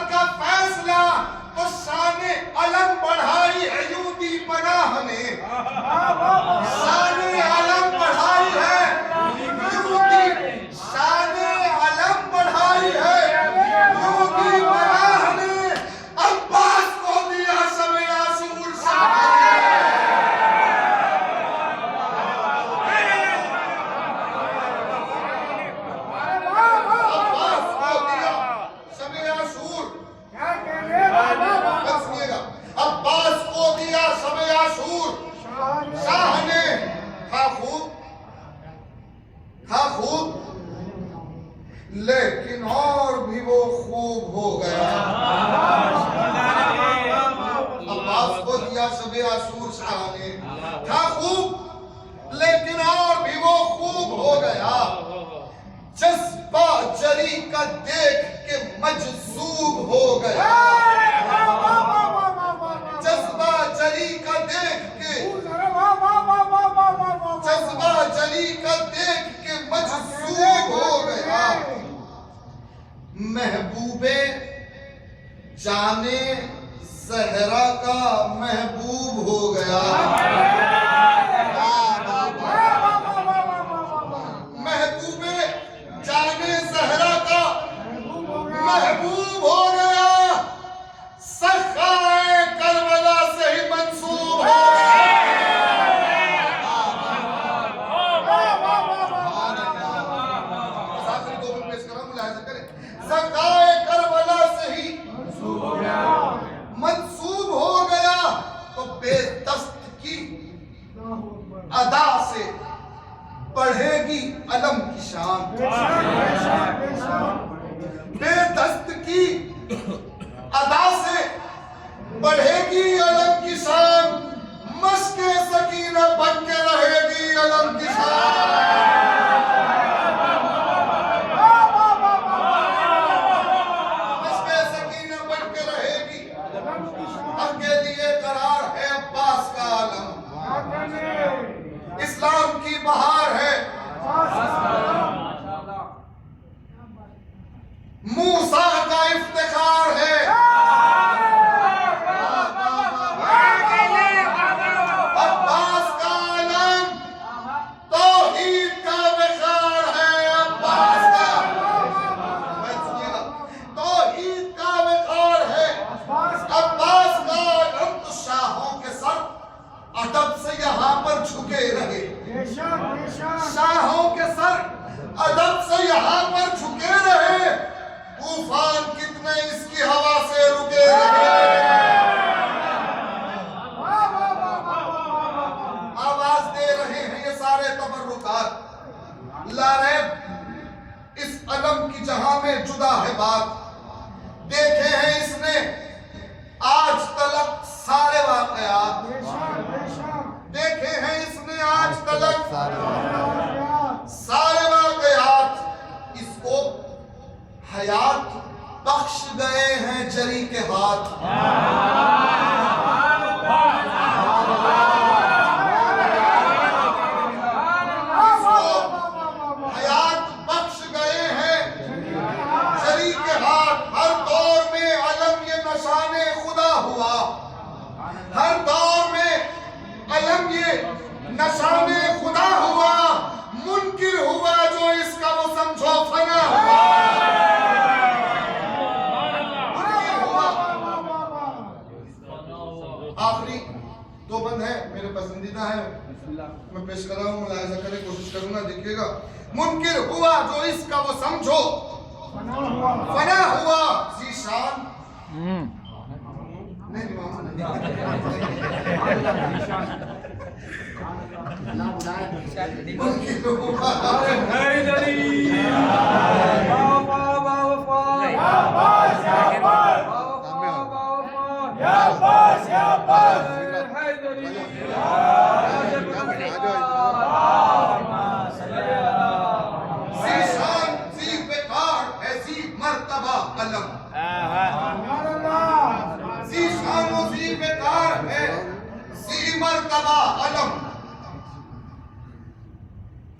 लेकिन और भी वो खूब हो गया। अब्बास को दिया शबे आशूर शाह ने, था खूब लेकिन और भी वो खूब हो गया। जज्बा जरी का देख के मजसूब हो गया। जज्बा जरी का देख के, जज्बा जरी का देख के मजसूब हो गया। महबूबे जाने सहरा का महबूब हो गया। महबूबे जाने सहरा का महबूब हो गया। सखाए करबला से ही मंसूब हो गया। आखिरी दो में पेश कर रहा हूं, मुलाहिजा करें। सखाए करबला से ही मंसूब हो गया। तो बेदस्त की अदा से बढ़ेगी अलम की शान। बेदस्त की अदा से बढ़ेगी अलम की शान। मस्के सकीना बन के रहेगी अलम की शान। मस्के सकीना बन के रहेगी। हक के लिए करार है अब्बास का आलम। इस्लाम की बहार है। मूसा का इफ्तिखार है। अब्बास का आलम तौहीद का विकार है। अब्बास का, सुनिएगा, तौहीद का विकार है। अब्बास का आलम तो शाहों के सर अदब से यहाँ पर झुके रहे। शाहों के सर अदब से यहाँ पर झुके रहे। तूफान कितने इसकी हवा से रुके रहे। आवाज दे रहे हैं ये सारे तबर्रुकात। लारैब इस अलम की जहां में जुदा है बात। देखे हैं इसने आज तलक सारे वाकयात। देखे हैं इसने आज तलक सारे वाकयात। इसको हयात बख्श गए हैं जरी के हाथ। हयात बख्श गए हैं जरी के हाथ। हर दौर में अलम ये नशाने खुदा हुआ। हर दौर में अलम ये नशाने खुदा हुआ। मुनकिर हुआ जो इसका वो समझो फना हुआ। आखिरी दो बंद है, मेरे पसंदीदा है, मैं पेश कर रहा हूँ, मुलाहिजा करने की कोशिश करूंगा। देखिएगा, मुनकिर हुआ जो इसका वो समझो फना हुआ। जीशान नहीं मुनकिर हुआ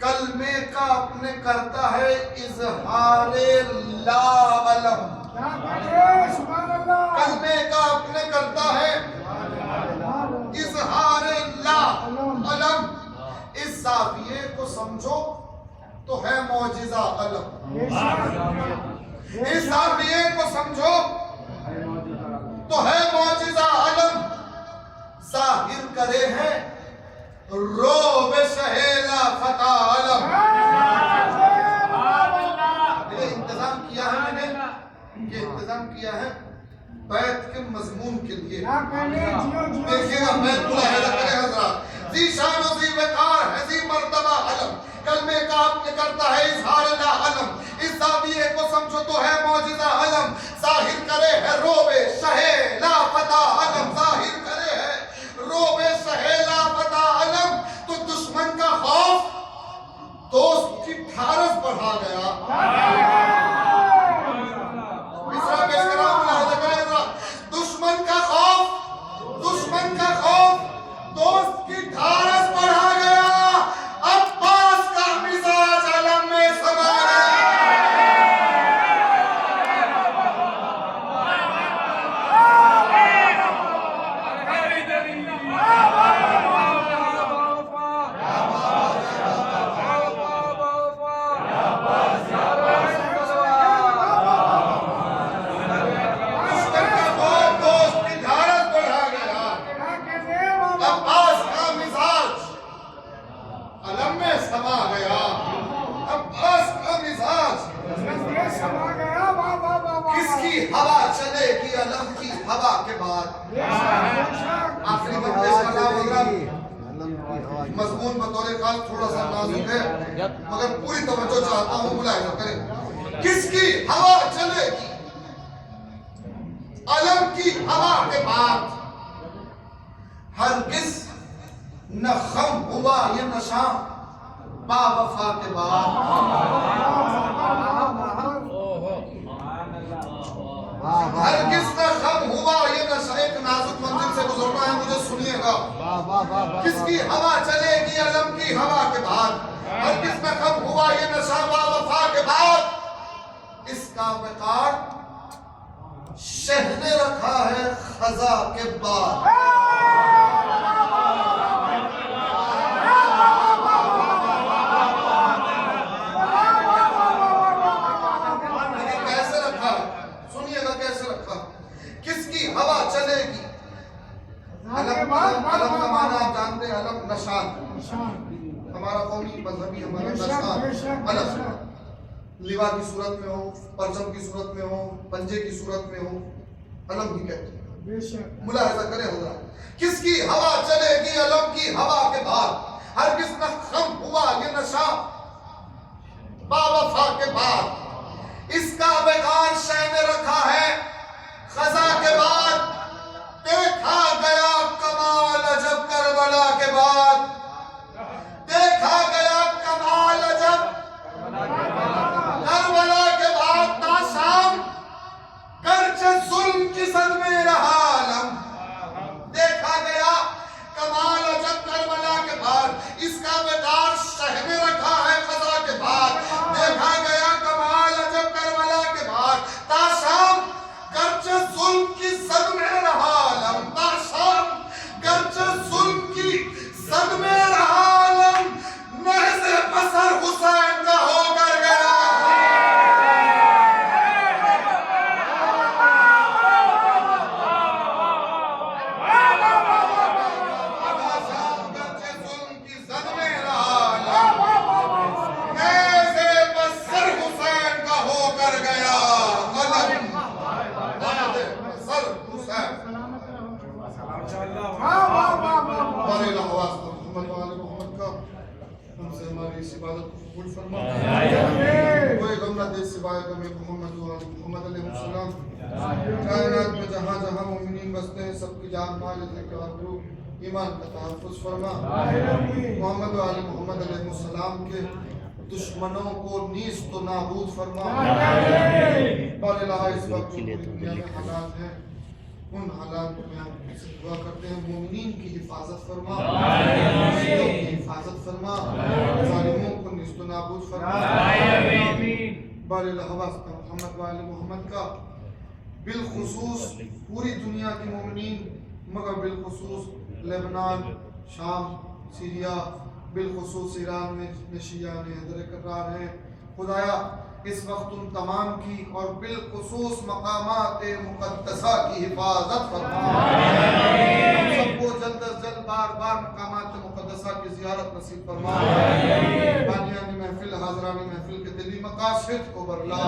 कलमे का अपने करता है इजहारे ला अलम। कलमे का अपने करता है इजहारे ला अलम। इस जाविये को समझो तो है मौजिजा अलम। इस जाविये को समझो तो है मौजिजा अलम। जाहिर करे हैं रोब शहेला फता अलम। ये इंतजाम किया है मैंने, ये इंतजाम किया है बैत के मजमून के लिए। देखिएगा बैत मुलाहिजा करें हज़रात। ज़ी शान व ज़ी वक़ार है ज़ी मर्तबा अलम। कलमे का आपने करता है इजहार ला अलम, इस जाविये को समझो तो है मौजिजा अलम, जाहिर करे है रोबे शहे ला फता अलम, जाहिर करे है रोबे शहे ला फता अलम। तो दुश्मन का खौफ दोस्त की ठारस बढ़ा गया। इसरा पेश करा दुश्मन का खौफ दोस्त की ठारस बढ़ा गया। अब्बास का मिजाज अलम में समा गया। किसकी हवा चलेगी अलम की हवा के बाद। आखिरी मजमून बतौर खास थोड़ा सा नाजुक है मगर पूरी तवज्जो चाहता हूँ, मुलाहिजा करें। किसकी हवा चलेगी अलम की हवा के बाद, हरगिज न खम हुआ ये नशा बावफा के बाद। हरगिज न खम हुआ ये नशा, एक नाजुक मंजिल से गुजरना है मुझे, सुनिएगा। किसकी हवा चलेगी अलम की हवा के बाद, हरगिज न खम हुआ ये नशा बावफा के बाद। इसका वकार शह ने रखा है खजा के बाद। कैसे रखा, सुनिएगा कैसे रखा। किसकी हवा चलेगी अलम का माना आप जानते हैं, अलम नशान, हमारा कौमी मजहबी हमारा नशान अलम, लिवा की सूरत में हो, परचम की सूरत में हो, पंजे की सूरत में हो, अलम ही कहते हैं। मुलाहिजा करें हुआ। किसकी हवा चलेगी अलम की हवा के बाद, हरगिज न खम हुआ ये नशा बावफा के बाद। इसका बेकार शह ने रखा है खजा के बाद। देखा गया कमाल अजब करबला के बाद, देखा गया कमाल अजब करबला के बाद। ताशाम गर्चे जुल्म की सद में रहा आलम, देखा गया कमाल अजब करबला के बाद। इसका बेकार शह ने रखा है खजा के बाद। देखा गया कमाल अजब करबला के बाद। ताशाम गर्चे जुल्म की सद में रहा आलम, ताशाम गर्चे जुल्म की सद में रहा आलम। महज़े बसर हुसैन का होकर गया। हमसे हमारी इस इबादत को कबूल फरमा। कोई गम न दे सिवाय गम मोहम्मद अलैहिस्सलाम। कायनात में जहाँ जहाँ मोमिनीन बसते हैं सबकी जान माल लेकर आबरू ईमान का तहफ़्फ़ुज़ फरमा। मोहम्मद अलैहिस्सलाम के दुश्मनों को नीज़ तो नाबूद फरमा। और इलाहा इस वक्त दुनिया में हालात हैं, उन हालात में हम दुआ करते हैं मोमिनीन की हिफाजत फरमा, मुस्लिमों की हिफाजत फरमा, जालिमों को निस्त नाबूद फरमा। बारिल हवास मोहम्मद वाले मोहम्मद का बिलखुसूस पूरी दुनिया की मोमिनीन मगर बिलखुसूस लेबनान, शाम, सीरिया, बिलखुसूस ईरान में शिया ने हैदर करार हैं। खुदाया इस वक्त उन तमाम की और बिलखुसूस मकामात मुक़द्दसा की हिफाजत फरमा। हम सबको जल्द अज जल्द बार बार मकामात मुक़द्दसा की ज़ियारत नसीब फरमा। बानियानी महफिल, हाज़रानी महफिल के दिली मकासद को बरला।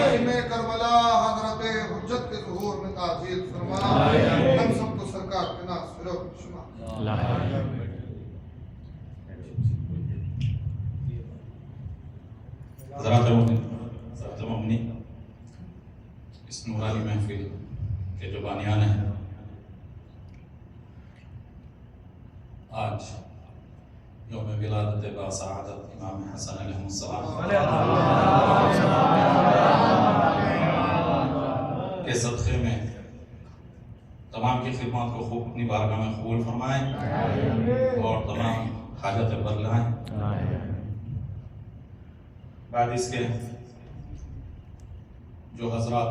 ख़ुमे करबला हज़रत हुज्जत के ज़ुहूर में ताज़ील फरमा। हम सबको सरकार के नाज़ शुमा। ज़ात ममनी इस नूरानी महफिल के जो बानियान हैं, आज यौम विलादत बासआदत इमाम हसन अलैहिस्सलाम के सदक़े में तमाम की खिदमत को खूब अपनी बारगाह में कबूल फरमाएं और तमाम हाजत बदलाएं। बाद इसके जो हजरात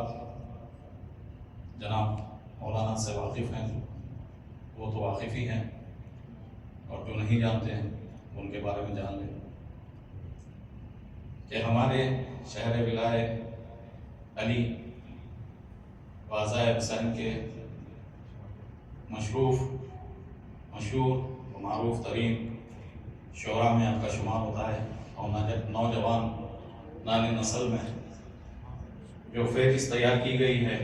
जनाब मौलाना से वाकिफ़ हैं वो तो वाकिफ़ ही हैं, और जो नहीं जानते हैं उनके बारे में जान लें कि हमारे शहर विलाय अली वाज़ा हुसैन के मशहूर व मारूफ तरीन शोरा में आपका शुमार होता है, और नौजवान नानी नस्ल में जो फहरिस्त तैयार की गई है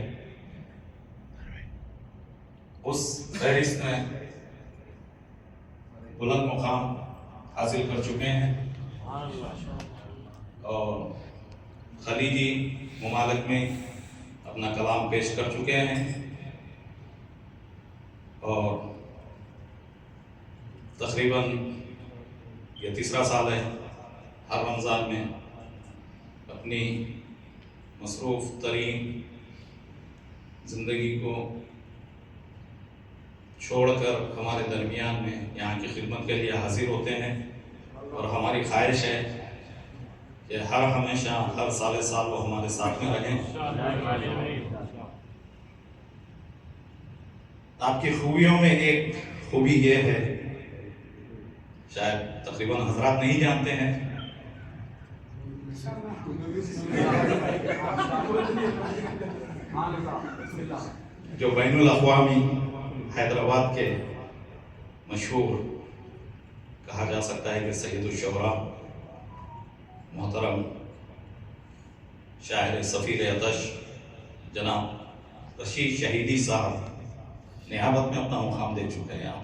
उस फहरिस्त में बुलंद मुकाम हासिल कर चुके हैं और खलीजी ममालिक में अपना कलाम पेश कर चुके हैं, और तकरीबन ये तीसरा साल है हर रमज़ान में अपनी मसरूफ़ तरीन ज़िंदगी को छोड़कर हमारे दरमियान में यहाँ की खिदमत के लिए हाजिर होते हैं, और हमारी ख्वाहिश है कि हमेशा हर साल वो हमारे साथ में रहें। आपकी खूबियों में एक खूबी ये है, शायद तकरीबन हजरात नहीं जानते हैं, जो बैनुल अक़वामी हैदराबाद के मशहूर कहा जा सकता है कि सैयदुल शुअरा मोहतरम शायर सफ़ीर अतश जनाब रशीद शहीदी साहब नियाबत में अपना मुकाम दे चुके हैं। आप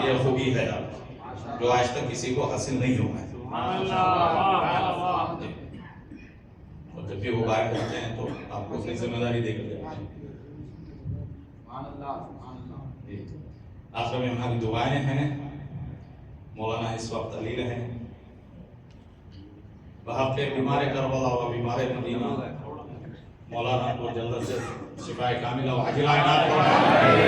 ये खूबी है आप जो आज तक किसी को हासिल नहीं हुआ है, और जब भी वो गायब होते हैं तो आपको अपनी जिम्मेदारी देकर देते हैं। आखिर में हमारी दुआएं हैं, मौलाना इस वक्त अलील हैं, वहाँ पे बीमार करबला व बीमार मदीना मौलाना को जल्द से शिफाए कामिला व आजिला इनायत फरमाए,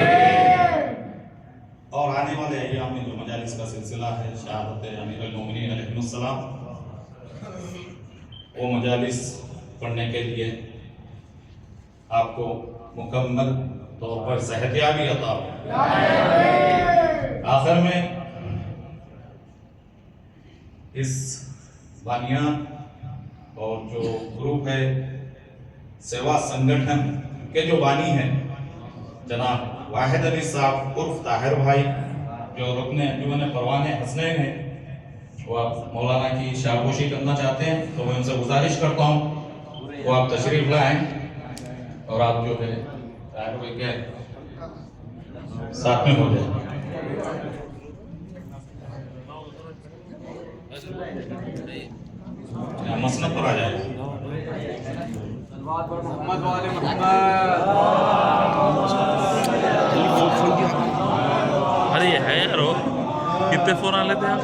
और आने वाले अय्याम में जो मजालिस का सिलसिला है शहादत अमीरुल मोमिनीन अलैहिस्सलाम, वो मजालिस पढ़ने के लिए आपको मुकम्मल तौर पर सेहतियाबी अता हो। आखिर में इस बानियान और जो ग्रुप है सेवा संगठन के जो बानी हैं जनाब वाहिद अली साहब उर्फ ताहिर भाई, जो रुकन अंजुमन परवाने हसनैन हैं, वो आप मौलाना की शाबाशी करना चाहते हैं तो मैं उनसे गुजारिश करता हूँ वो आप तशरीफ लाएं और आप जो है ताहिर भाई के साथ में हो जाए। मसनद पर आ जाए। अरे ये है यार, कितने फोन आ लेते हैं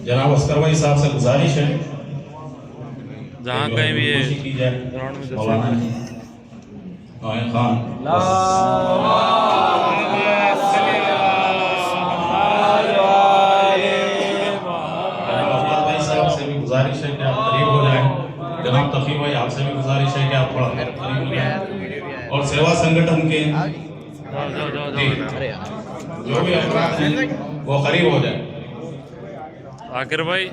जनाब अस्कर भाई साहब से गुजारिश है जहाँ कहीं भी ये की जाए ग्राउंड में मौलाना नौइन खान भाई साहब से भी गुजारिश है कि आप करीब हो जाएं। जनाब तकी भाई आपसे भी गुजारिश है कि आप थोड़ा करीब हो जाएं, और सेवा संगठन के जो भी अफराद हैं वो करीब हो जाए। आखिर भाई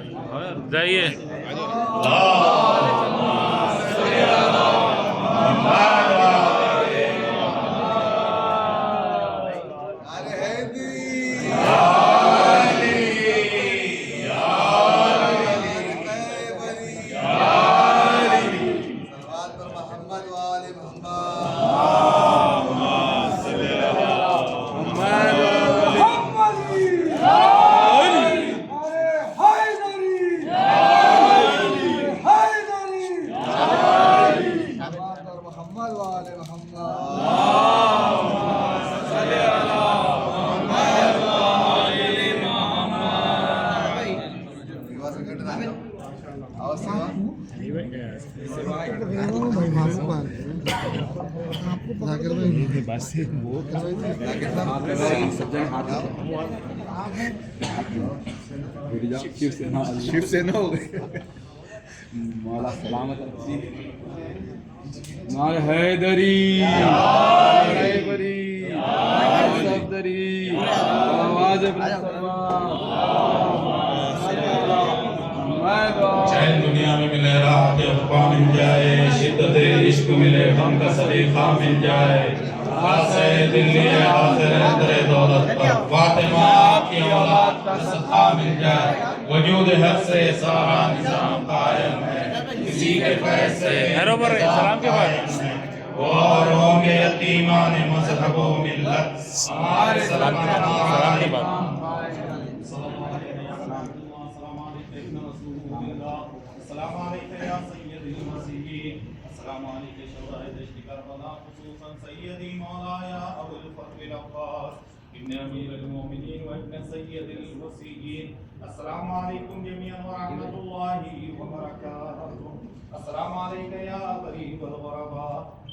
जाइए। शिवसेना हो गई। मौला सलामत रखी। नारे हैदरी, हैदरी, सफदरी, आवाज़ चैन दुनिया में मिले, राहत अफ़वा मिल जाए, शिद्दत इश्क मिले, गम का सलीका मिल जाए, खासे दिल्ली हाजिर दरे दौलत पर फातिमा की औलाद का सदका मिल जाए, वजूद हक से सारा निजाम कायम है, किसी के फैसले बरोबर सलाम के बाद और होंगे यतीमान मज़हब व मिल्लत हमारे सलाम के बाद अस्सलाम वालेकुम या सय्यदुल मसीहीन, अस्सलाम वालेकुम शवाहिद करबला खुसूसन सय्यदी मौलाया अबुल फज़ल अब्बास इब्न अमीरुल मोमिनीन व इब्न सय्यदिल वसीयीन, अस्सलाम वालेकुम जमीअन व रहमतुल्लाहि व बरकातुहू, अस्सलाम वालेकुम या गरीबल गुरबा,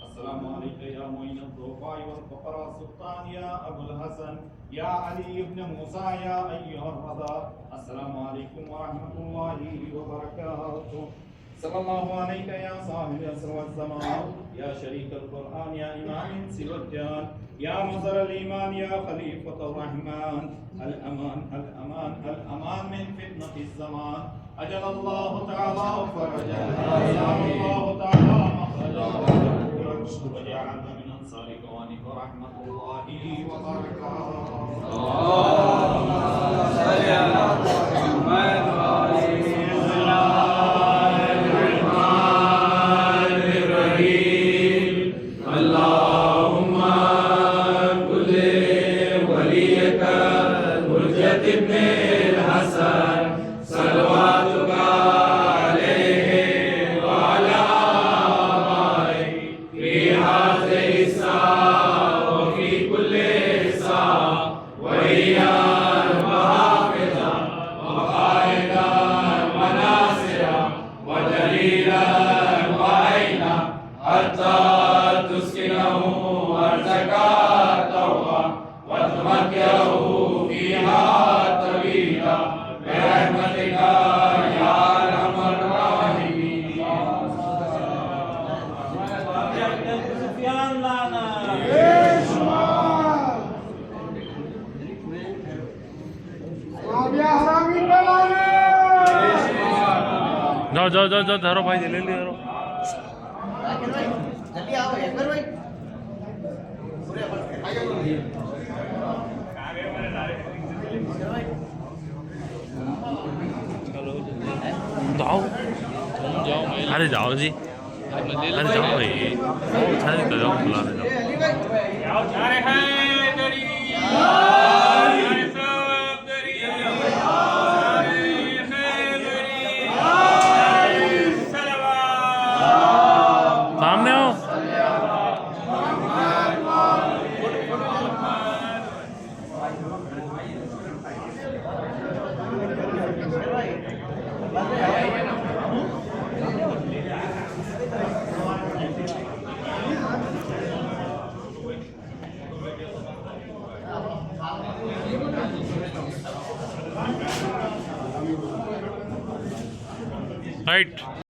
अस्सलाम वालेकुम या मुइनुद दुफा वल फक़रा सुल्तान या अबुल हसन या अली इब्न मूसा या अय्युहर रज़ा, अस्सलाम वालेकुम व रहमतुल्लाहि व बरकातुहू, सल्लल्लाहु अलैका या साहिब असर व ज़मान या शरीकल कुरआन या इमाम सिवजान या मुज़रल ईमान या खलीफतुर रहमान, अल अमान अल अमान अल अमान मिन फितनतिज़ ज़मान, अजलल्लाहु तआला फरजह अल्लाहु तआला मखरजा वजअलना मिन अंसारि क़वानी व रहमतुल्लाहि व बरकातुहू। जाओ जाओ जाओ धरो भाई, ले ले धरो। जल्दी आओ अकबर भाई। जाओ तुम जाओ, अरे जाओ जी, अरे जाओ भाई, अच्छा तो जाओ, बुला ले जाओ। अरे हैदरी, अरे सफदरी, सामने आओ। राइट।